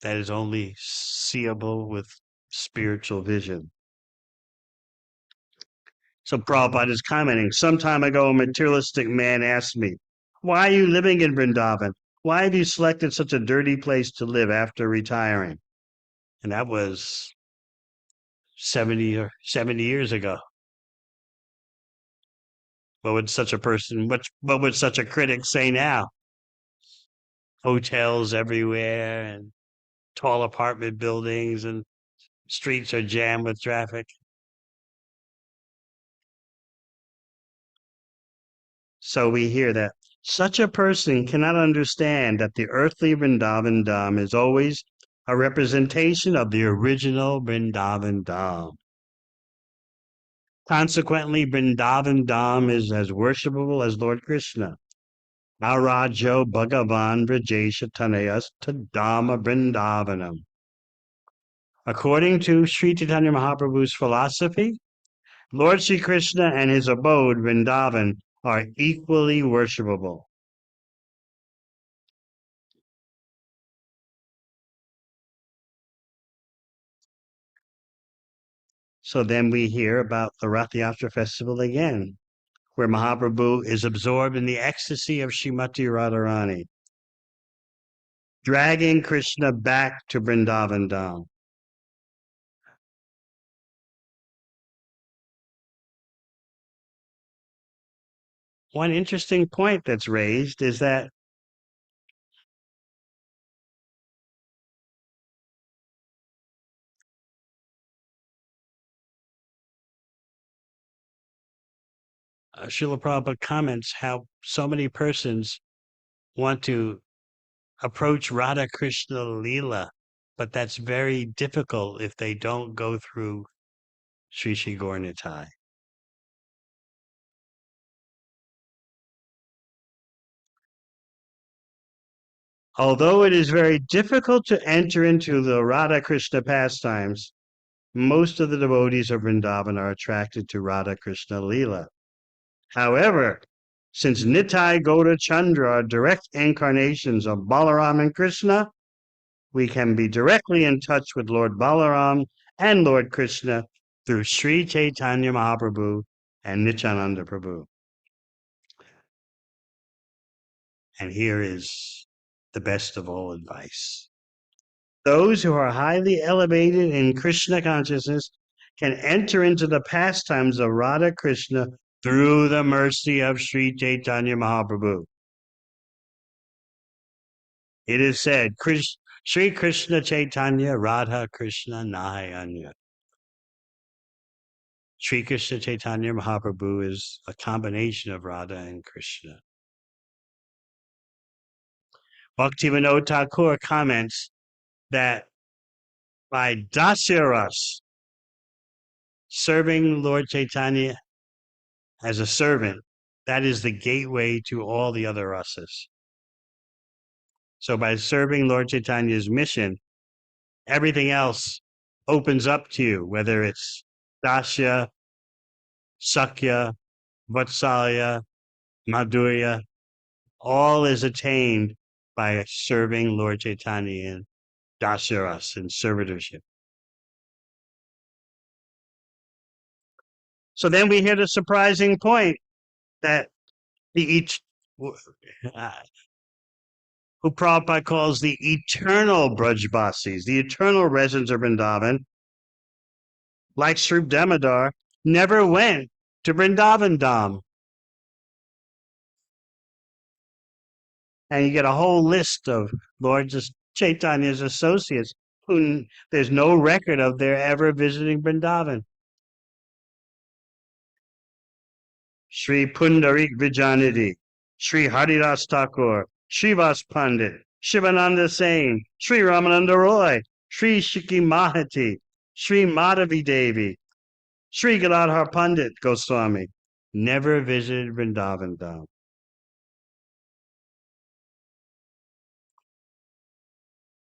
that is only seeable with spiritual vision. So Prabhupada is commenting, some time ago, a materialistic man asked me, why are you living in Vrindavan? Why have you selected such a dirty place to live after retiring? And that was 70 years ago. What would such a person, what would such a critic say now? Hotels everywhere and tall apartment buildings and streets are jammed with traffic. So we hear that such a person cannot understand that the earthly Vrindavan Dham is always a representation of the original Vrindavan Dham. Consequently, Vrindavan Dham is as worshipable as Lord Krishna. Arajo Bhagavan Vrajesha Tanayas Tadama Vrindavanam. According to Sri Chaitanya Mahaprabhu's philosophy, Lord Sri Krishna and his abode, Vrindavan, are equally worshipable. So then we hear about the Rath Yatra festival again, where Mahaprabhu is absorbed in the ecstasy of Srimati Radharani, dragging Krishna back to Vrindavan Dham. One interesting point that's raised is that Srila Prabhupada comments how so many persons want to approach Radha Krishna Leela, but that's very difficult if they don't go through Sri Sri Gaur Nitai. Although it is very difficult to enter into the Radha Krishna pastimes, most of the devotees of Vrindavan are attracted to Radha Krishna Leela. However, since Nitai, Gauda, Chandra are direct incarnations of Balaram and Krishna, we can be directly in touch with Lord Balaram and Lord Krishna through Sri Chaitanya Mahaprabhu and Nityananda Prabhu. And here is the best of all advice. Those who are highly elevated in Krishna consciousness can enter into the pastimes of Radha Krishna through the mercy of Sri Chaitanya Mahaprabhu. It is said, Sri Krishna Chaitanya Radha Krishna Nahi Anya. Sri Krishna Chaitanya Mahaprabhu is a combination of Radha and Krishna. Bhaktivinoda Thakur comments that by Dasyaras, serving Lord Chaitanya as a servant, that is the gateway to all the other rasas. So by serving Lord Chaitanya's mission, everything else opens up to you, whether it's Dasya, Sakya, Vatsalya, Madhurya, all is attained by serving Lord Chaitanya in Dasyaras, in servitorship. So then we hear the surprising point that who Prabhupada calls the eternal Brajbasis, the eternal residents of Vrindavan, like Sri Damodar, never went to Vrindavan Dham. And you get a whole list of Lord Chaitanya's associates who there's no record of their ever visiting Vrindavan. Sri Pundarik Vijanidhi, Sri Haridas Thakur, Srivas Pandit, Shivananda Sain, Sri Ramananda Roy, Sri Shiki Mahati, Sri Madhavi Devi, Sri Gadadhar Pandit Goswami never visited Vrindavan Dham.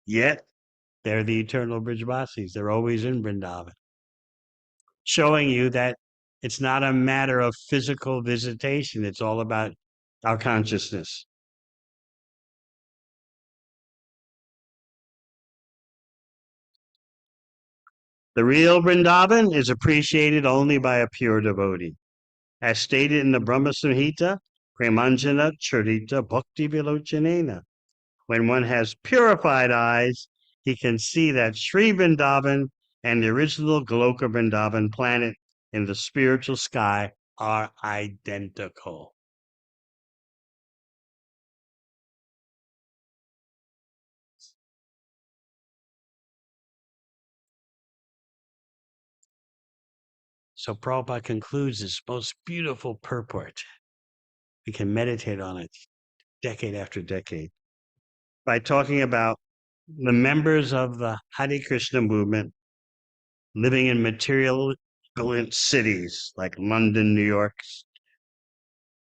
Yet, they're the eternal Brijvasis. They're always in Vrindavan, showing you that it's not a matter of physical visitation. It's all about our consciousness. The real Vrindavan is appreciated only by a pure devotee. As stated in the Brahma Samhita, Premanjana Charita Bhakti Vilochanena. When one has purified eyes, he can see that Sri Vrindavan and the original Goloka Vrindavan planet in the spiritual sky are identical. So Prabhupada concludes this most beautiful purport. We can meditate on it decade after decade by talking about the members of the Hare Krishna movement living in material cities like London, New York,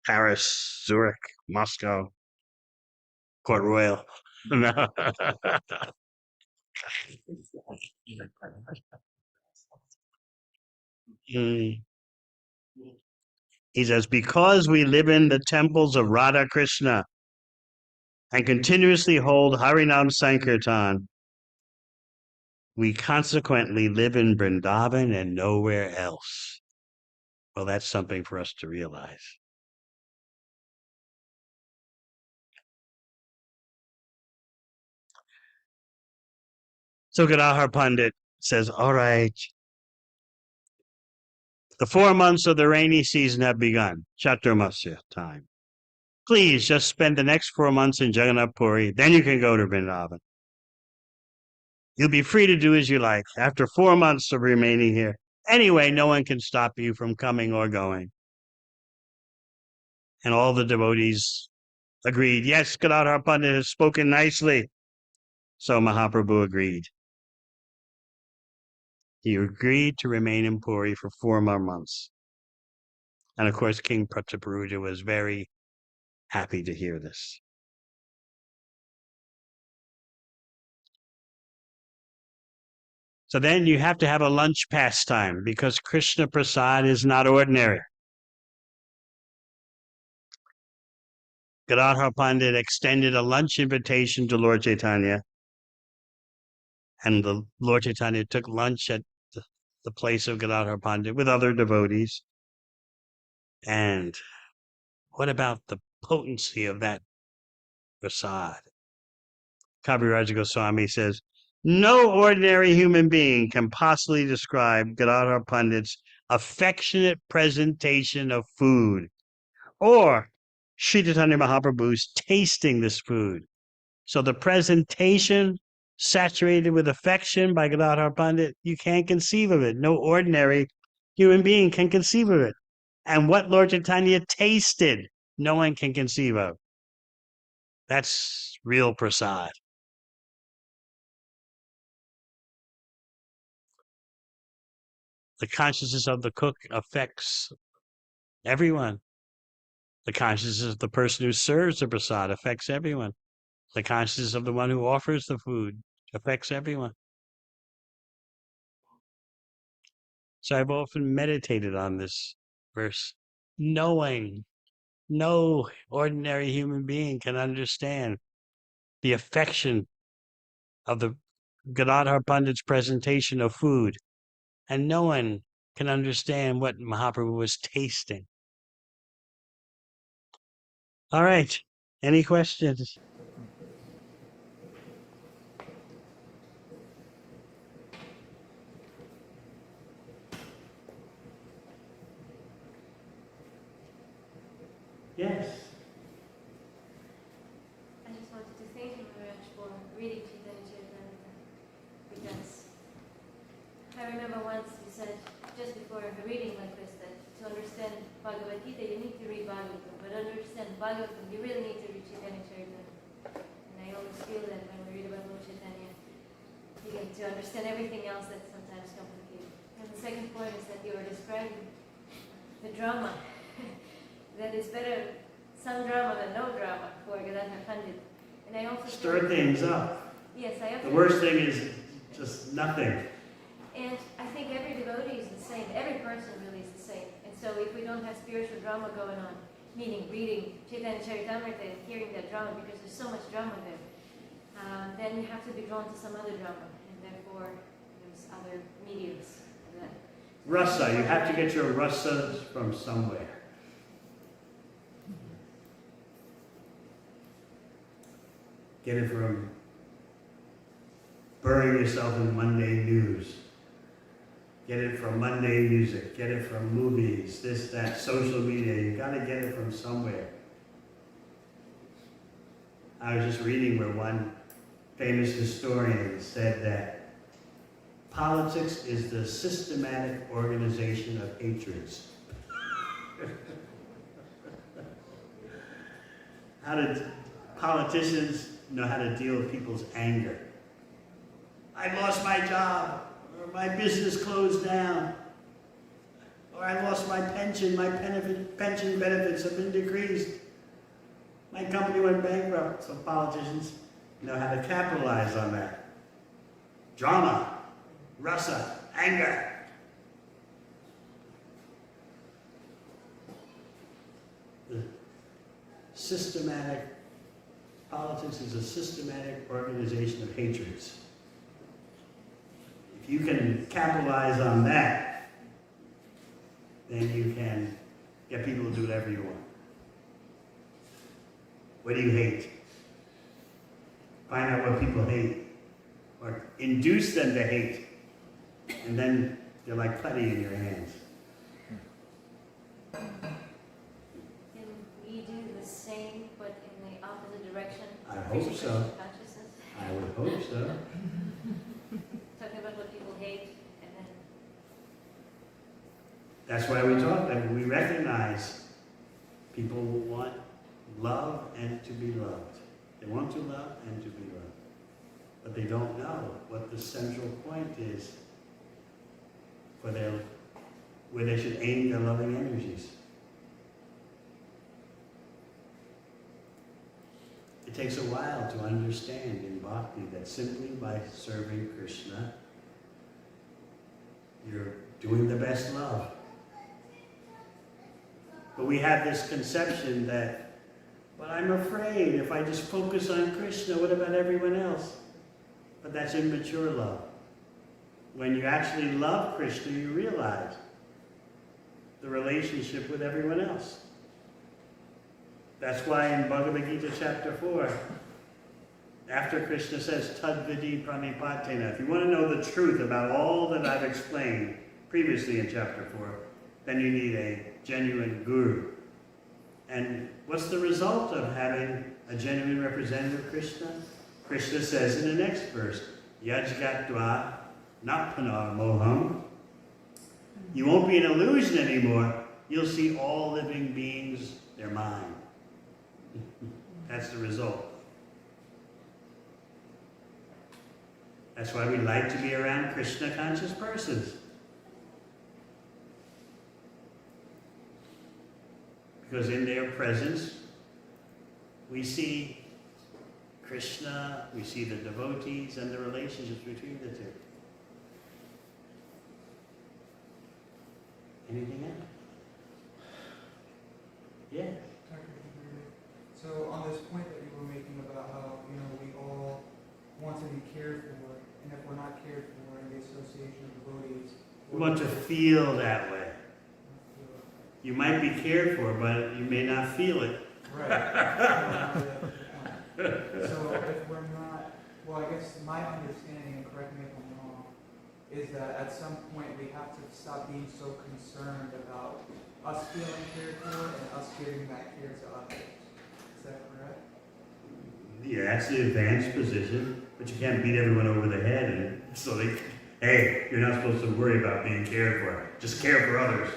Paris, Zurich, Moscow, Port Royal. He says, because we live in the temples of Radha Krishna and continuously hold Harinam Sankirtan, we consequently live in Vrindavan and nowhere else. Well, that's something for us to realize. So Gadadhar Pandit says, all right, the 4 months of the rainy season have begun, Chaturmasya time. Please just spend the next 4 months in Jagannath Puri, then you can go to Vrindavan. You'll be free to do as you like after 4 months of remaining here. Anyway, no one can stop you from coming or going. And all the devotees agreed, yes, Gadadhar Pandit has spoken nicely. So Mahaprabhu agreed. He agreed to remain in Puri for 4 more months. And of course, King Prataparuja was very happy to hear this. So then you have to have a lunch pastime because Krishna Prasad is not ordinary. Gadadhar Pandit extended a lunch invitation to Lord Chaitanya, and the Lord Chaitanya took lunch at the place of Gadadhar Pandit with other devotees. And what about the potency of that prasad? Kaviraj Goswami says, no ordinary human being can possibly describe Gadadhar Pandit's affectionate presentation of food or Sri Chaitanya Mahaprabhu's tasting this food. So the presentation saturated with affection by Gadadhar Pandit, you can't conceive of it. No ordinary human being can conceive of it. And what Lord Chaitanya tasted, no one can conceive of. That's real prasad. The consciousness of the cook affects everyone. The consciousness of the person who serves the prasad affects everyone. The consciousness of the one who offers the food affects everyone. So I've often meditated on this verse, knowing no ordinary human being can understand the affection of the Gadadhar Pandit's presentation of food, and no one can understand what Mahaprabhu was tasting. All right, any questions? Yes. I just wanted to thank you very much for reading Chaitanya Charitamrita, because I remember once you said, just before a reading like this, that to understand Bhagavad Gita, you need to read Bhagavatam, but to understand Bhagavatam, you really need to read Chaitanya Charitamrita. to understand everything else that's sometimes complicated. And the second point is that you were describing the drama. That it's better some drama than no drama for Gadadhar Pandit. And I also Stir things up. Yes, I have The worst thing is just nothing. And I think every devotee is the same. Every person really is the same. And so if we don't have spiritual drama going on, meaning reading Chaitanya Charitamrita and hearing that drama, because there's so much drama there, then you have to be drawn to some other drama. And therefore, there's other mediums of that. Rasa, you have to get your rasas from somewhere. Get it from burying yourself in mundane news. Get it from mundane music. Get it from movies, this, that, social media. You got to get it from somewhere. I was just reading where one famous historian said that politics is the systematic organization of hatreds. How did politicians know how to deal with people's anger? I lost my job, or my business closed down, or I lost my pension pension benefits have been decreased. My company went bankrupt. So politicians know how to capitalize on that. Drama, rasa, anger. The systematic, politics is a systematic organization of hatreds. If you can capitalize on that, then you can get people to do whatever you want. What do you hate? Find out what people hate, or induce them to hate, and then they're like putty in your hands. Can we do the same, but in the opposite direction? I hope so. Consciousness? I would hope so. Talking about what people hate, and then... That's why we talk, that we recognize people want love and to be loved. They want to love and to be loved. But they don't know what the central point is for where they should aim their loving energies. It takes a while to understand in bhakti that simply by serving Krishna, you're doing the best love. But we have this conception that, but I'm afraid if I just focus on Krishna, what about everyone else? But that's immature love. When you actually love Krishna, you realize the relationship with everyone else. That's why in Bhagavad Gita chapter 4, after Krishna says, Tadvidi pranipatena, if you want to know the truth about all that I've explained previously in chapter 4, then you need a genuine guru. And what's the result of having a genuine representative of Krishna? Krishna says in the next verse, Yajgatva napanar moham. You won't be an illusion anymore. You'll see all living beings, they're mine. That's the result. That's why we like to be around Krishna conscious persons. Because in their presence, we see Krishna, we see the devotees, and the relationships between the two. Anything else? Yeah. So on this point that you were making about how, we all want to be cared for, and if we're not cared for in the association of devotees, We want to feel that way. You might be cared for, but you may not feel it. Right. So if we're not, well, I guess my understanding, and correct me if I'm wrong, is that at some point we have to stop being so concerned about us feeling cared for and us giving that care to others. Is that correct? Yeah, that's the advanced position, but you can't beat everyone over the head, and so hey, you're not supposed to worry about being cared for. Just care for others.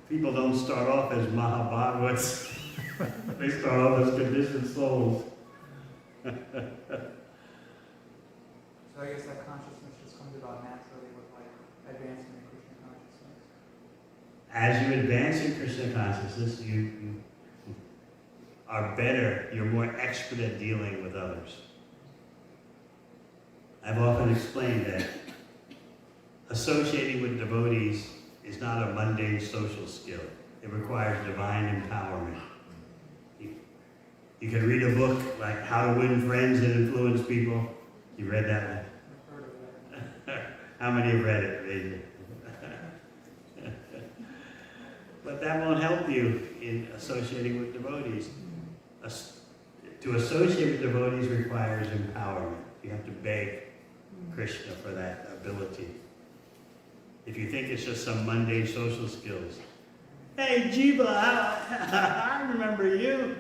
People don't start off as Mahabhagavats. They start off as conditioned souls. So I guess that consciousness just comes about naturally with like advancing in Krishna consciousness. As you advance in Krishna consciousness, you are better, you're more expert at dealing with others. I've often explained that associating with devotees is not a mundane social skill. It requires divine empowerment. You can read a book like How to Win Friends and Influence People. You read that one? I've heard of that. How many have read it? Raise it. But that won't help you in associating with devotees. To associate with devotees requires empowerment. You have to beg Krishna for that ability. If you think it's just some mundane social skills. Hey, Jiva, I remember you.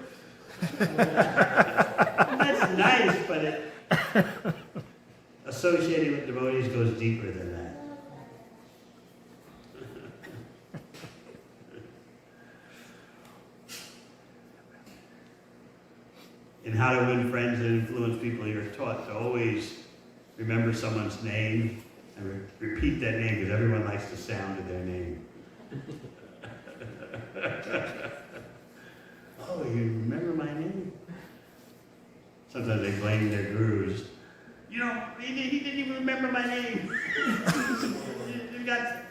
That's nice, but associating with devotees goes deeper than that. In How to Win Friends and Influence People, you're taught to always remember someone's name and repeat that name because everyone likes the sound of their name. Oh, you remember my name? Sometimes they blame their gurus. You know, he didn't even remember my name. You got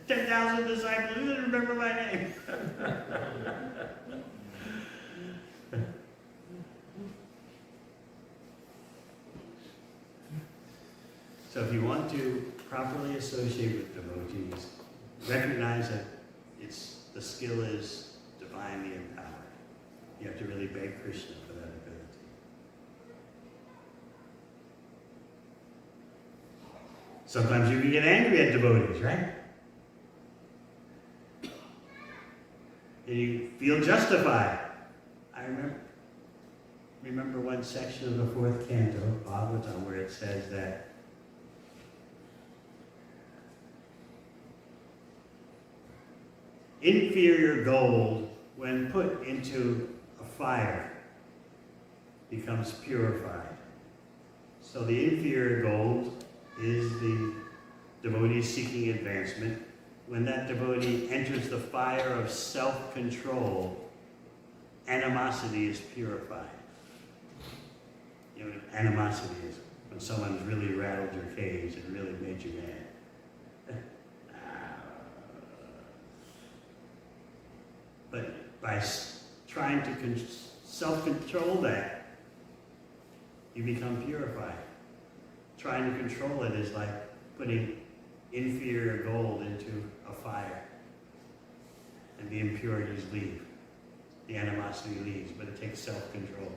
10,000 disciples, he didn't remember my name. So if you want to properly associate with devotees, recognize that the skill is divinely empowered. You have to really beg Krishna for that ability. Sometimes you can get angry at devotees, right? And you feel justified. I remember one section of the 4th canto, Bhagavatam, where it says that inferior gold, when put into a fire, becomes purified. So the inferior gold is the devotee seeking advancement. When that devotee enters the fire of self-control, animosity is purified. You know, animosity is when someone's really rattled your cage and really made you mad. But by trying to self-control that, you become purified. Trying to control it is like putting inferior gold into a fire. And the impurities leave. The animosity leaves, but it takes self-control.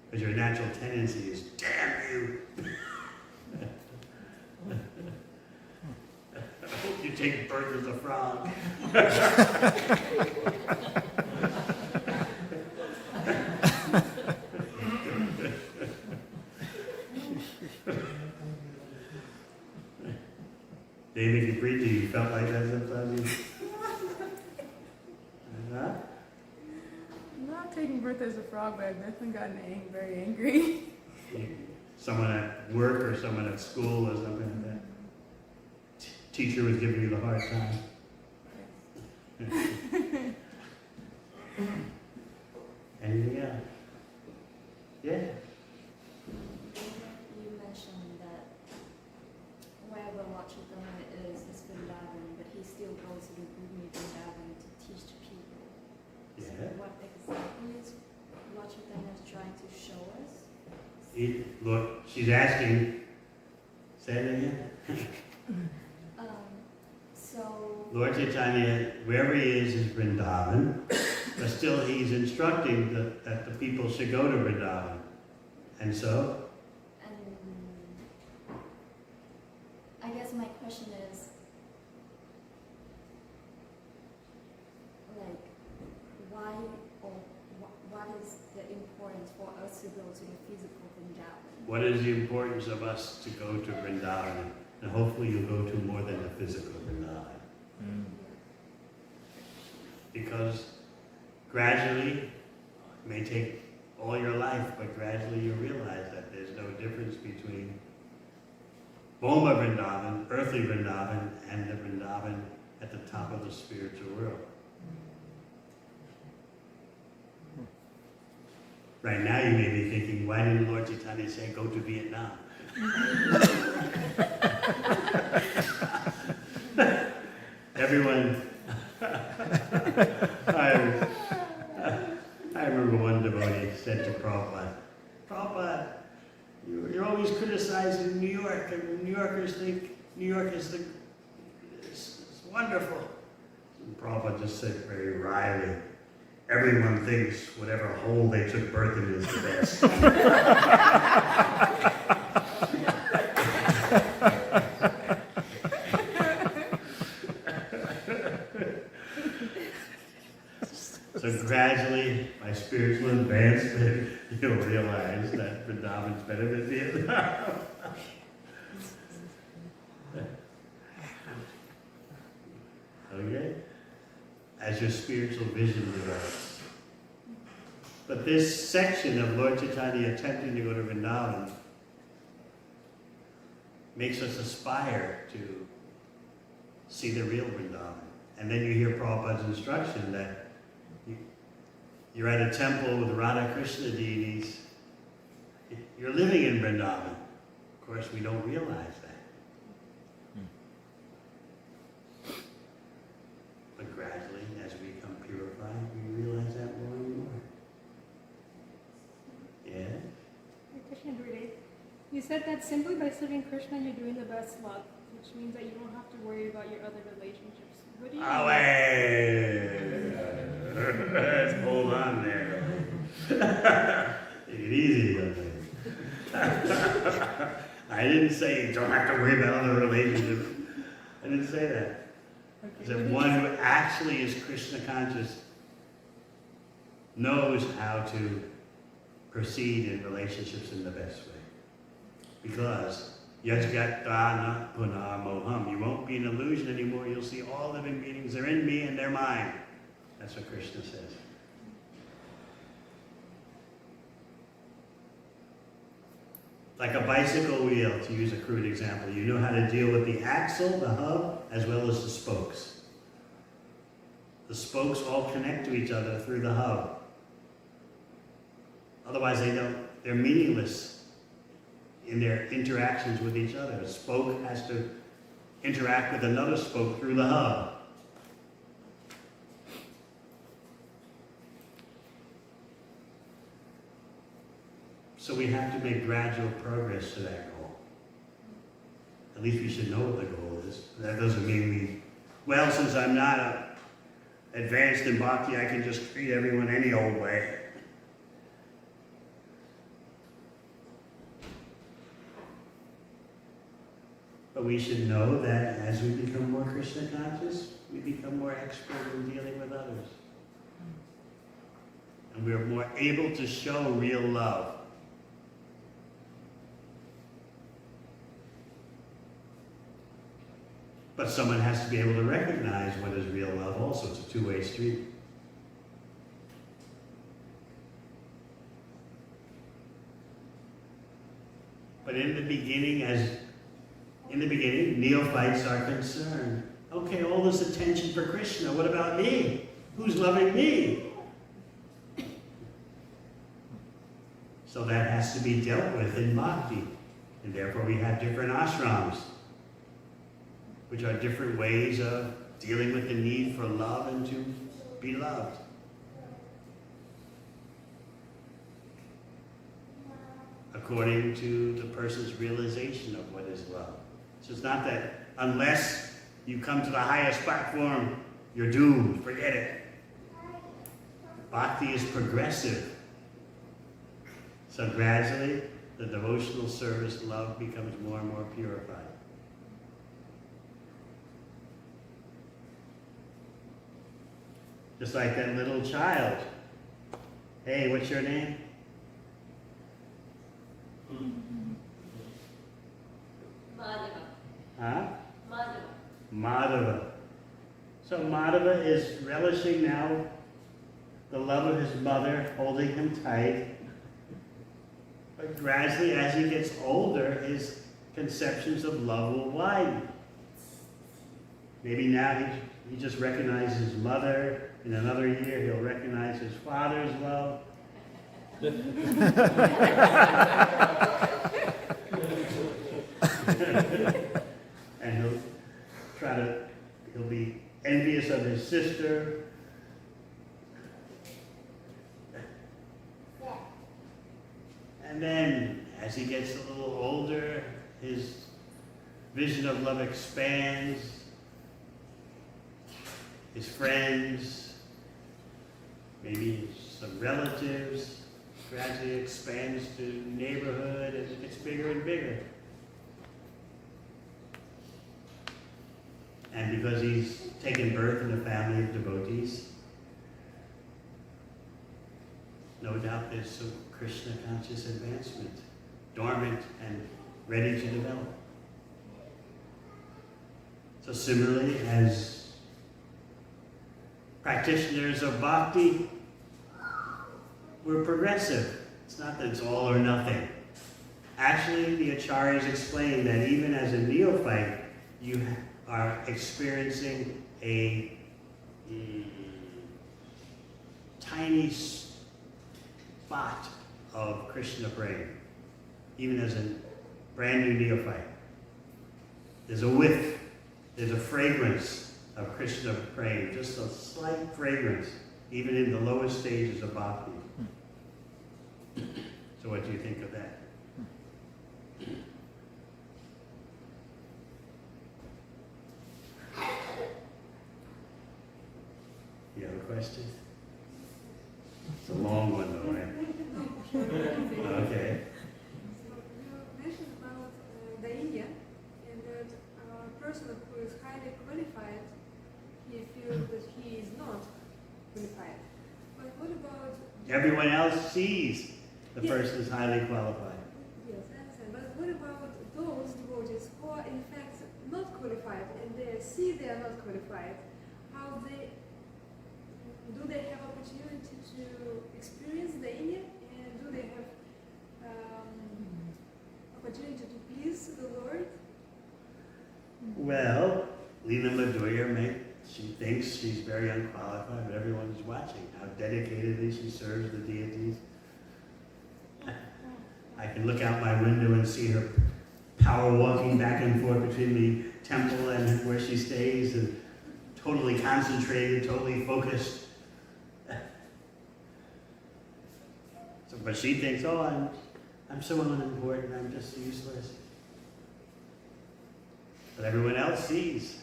Because your natural tendency is, damn you! I hope you take Bert as a frog. David, you preach, you felt like that sometimes? Huh? I'm not taking birth as a frog, but I've definitely gotten very angry. Someone at work or someone at school or something like that? Teacher was giving you the hard time? Anything else? Yeah. You mentioned that wherever Lord Chaitanya is Vrindavan, but he still goes to the Bhumi Vrindavan to teach the people. Yeah. So what exactly is Lord Chaitanya trying to show us? Look, she's asking. Say it again. So Lord Chaitanya, wherever he is Vrindavan, but still he's instructing that the people should go to Vrindavan. And so? And I guess my question is, like, why or what is the importance for us to go to the physical Vrindavan? What is the importance of us to go to Vrindavan? And hopefully you'll go to more than the physical Vrindavan. Because gradually, it may take all your life, but gradually you realize that there's no difference between Boma Vrindavan, earthly Vrindavan, and the Vrindavan at the top of the spiritual world. Right now you may be thinking, why didn't Lord Chaitanya say go to Vietnam? Everyone, I remember one devotee said to Prabhupada, Prabhupada, you're always criticizing New York, and New Yorkers think New York is it's wonderful. And Prabhupada just said very wryly, everyone thinks whatever hole they took birth in is the best. So gradually, by spiritual advancement, you'll realize that Vrindavan's better than Vietnam. Okay? As your spiritual vision develops. But this section of Lord Chaitanya attempting to go to Vrindavan makes us aspire to see the real Vrindavan. And then you hear Prabhupada's instruction that you're at a temple with Radha Krishna deities. You're living in Vrindavan. Of course, we don't realize that. But gradually, as we become purified, we realize that more and more. Yeah? Krishna Guru, you said that simply by serving Krishna, you're doing the best love, which means that you don't have to worry about your other relationships. What do you mean? Let's hold on there. Take it easy, young lady. I didn't say you don't have to worry about other relationships. I didn't say that. I said one who actually is Krishna conscious knows how to proceed in relationships in the best way. Because Yajgatana Puna Moham. You won't be an illusion anymore. You'll see all living beings. They're in me and they're mine. That's what Krishna says. Like a bicycle wheel, to use a crude example, you know how to deal with the axle, the hub, as well as the spokes. The spokes all connect to each other through the hub. Otherwise, they're meaningless in their interactions with each other. A spoke has to interact with another spoke through the hub. So we have to make gradual progress to that goal. At least we should know what the goal is. That doesn't mean well, since I'm not advanced in bhakti, I can just treat everyone any old way. But we should know that as we become more Krishna conscious, we become more expert in dealing with others. And we're more able to show real love. But someone has to be able to recognize what is real love also. It's a two-way street. But in the beginning, neophytes are concerned. Okay, all this attention for Krishna, what about me? Who's loving me? So that has to be dealt with in bhakti. And therefore we have different ashrams, which are different ways of dealing with the need for love and to be loved. According to the person's realization of what is love. So it's not that unless you come to the highest platform, you're doomed. Forget it. Bhakti is progressive. So gradually, the devotional service love becomes more and more purified. Just like that little child. Hey, what's your name? Madhava. Huh? Madhava. Madhava. So Madhava is relishing now the love of his mother, holding him tight. But gradually, as he gets older, his conceptions of love will widen. Maybe now he just recognizes his mother. In another year, he'll recognize his father's love. And he'll be envious of his sister. And then, as he gets a little older, his vision of love expands. His friends, maybe some relatives, gradually expands to neighborhood, and it gets bigger and bigger. And because he's taken birth in a family of devotees, no doubt there's some Krishna conscious advancement, dormant and ready to develop. So similarly, as practitioners of bhakti, we're progressive. It's not that it's all or nothing. Actually, the acharyas explain that even as a neophyte, you are experiencing a tiny spot of Krishna prema, even as a brand new neophyte. There's a whiff, there's a fragrance of Krishna prema, just a slight fragrance, even in the lowest stages of bhakti. So what do you think of that? You have a question? It's a long one though, right? Okay. You mentioned about the India, and that a person who is highly qualified, he feels that he is not qualified. But what about... Everyone else sees the Yes. person is highly qualified. Yes, I understand. But what about those devotees who are in fact not qualified, and they see they are not qualified? How do they have opportunity to experience the India, and do they have opportunity to please the Lord? Well, Leela Madhurya, she thinks she's very unqualified, but everyone is watching how dedicatedly she serves the deities. I can look out my window and see her power walking back and forth between the temple and where she stays, and totally concentrated, totally focused. So, but she thinks, oh, I'm so unimportant, I'm just useless. But everyone else sees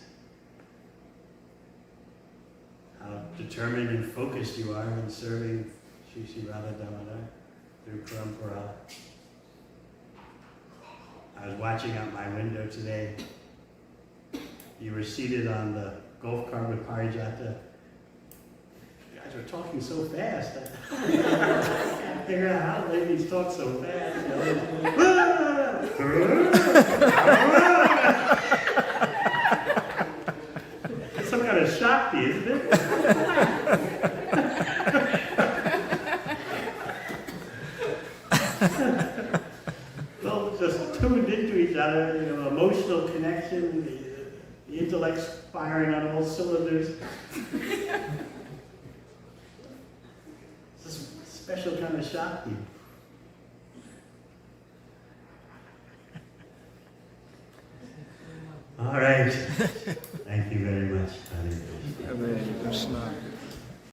how determined and focused you are in serving Shri Shri Radha Damodar through Parampara. I was watching out my window today. You were seated on the golf cart with Parijata. You guys were talking so fast. I can't figure out how ladies talk so fast. It's some kind of Shakti, isn't it? Well, just tuned into each other, emotional connection, the intellect's firing on all cylinders. It's a special kind of Shakti. All right. Thank you very much. Hare Krishna. Hare Krishna.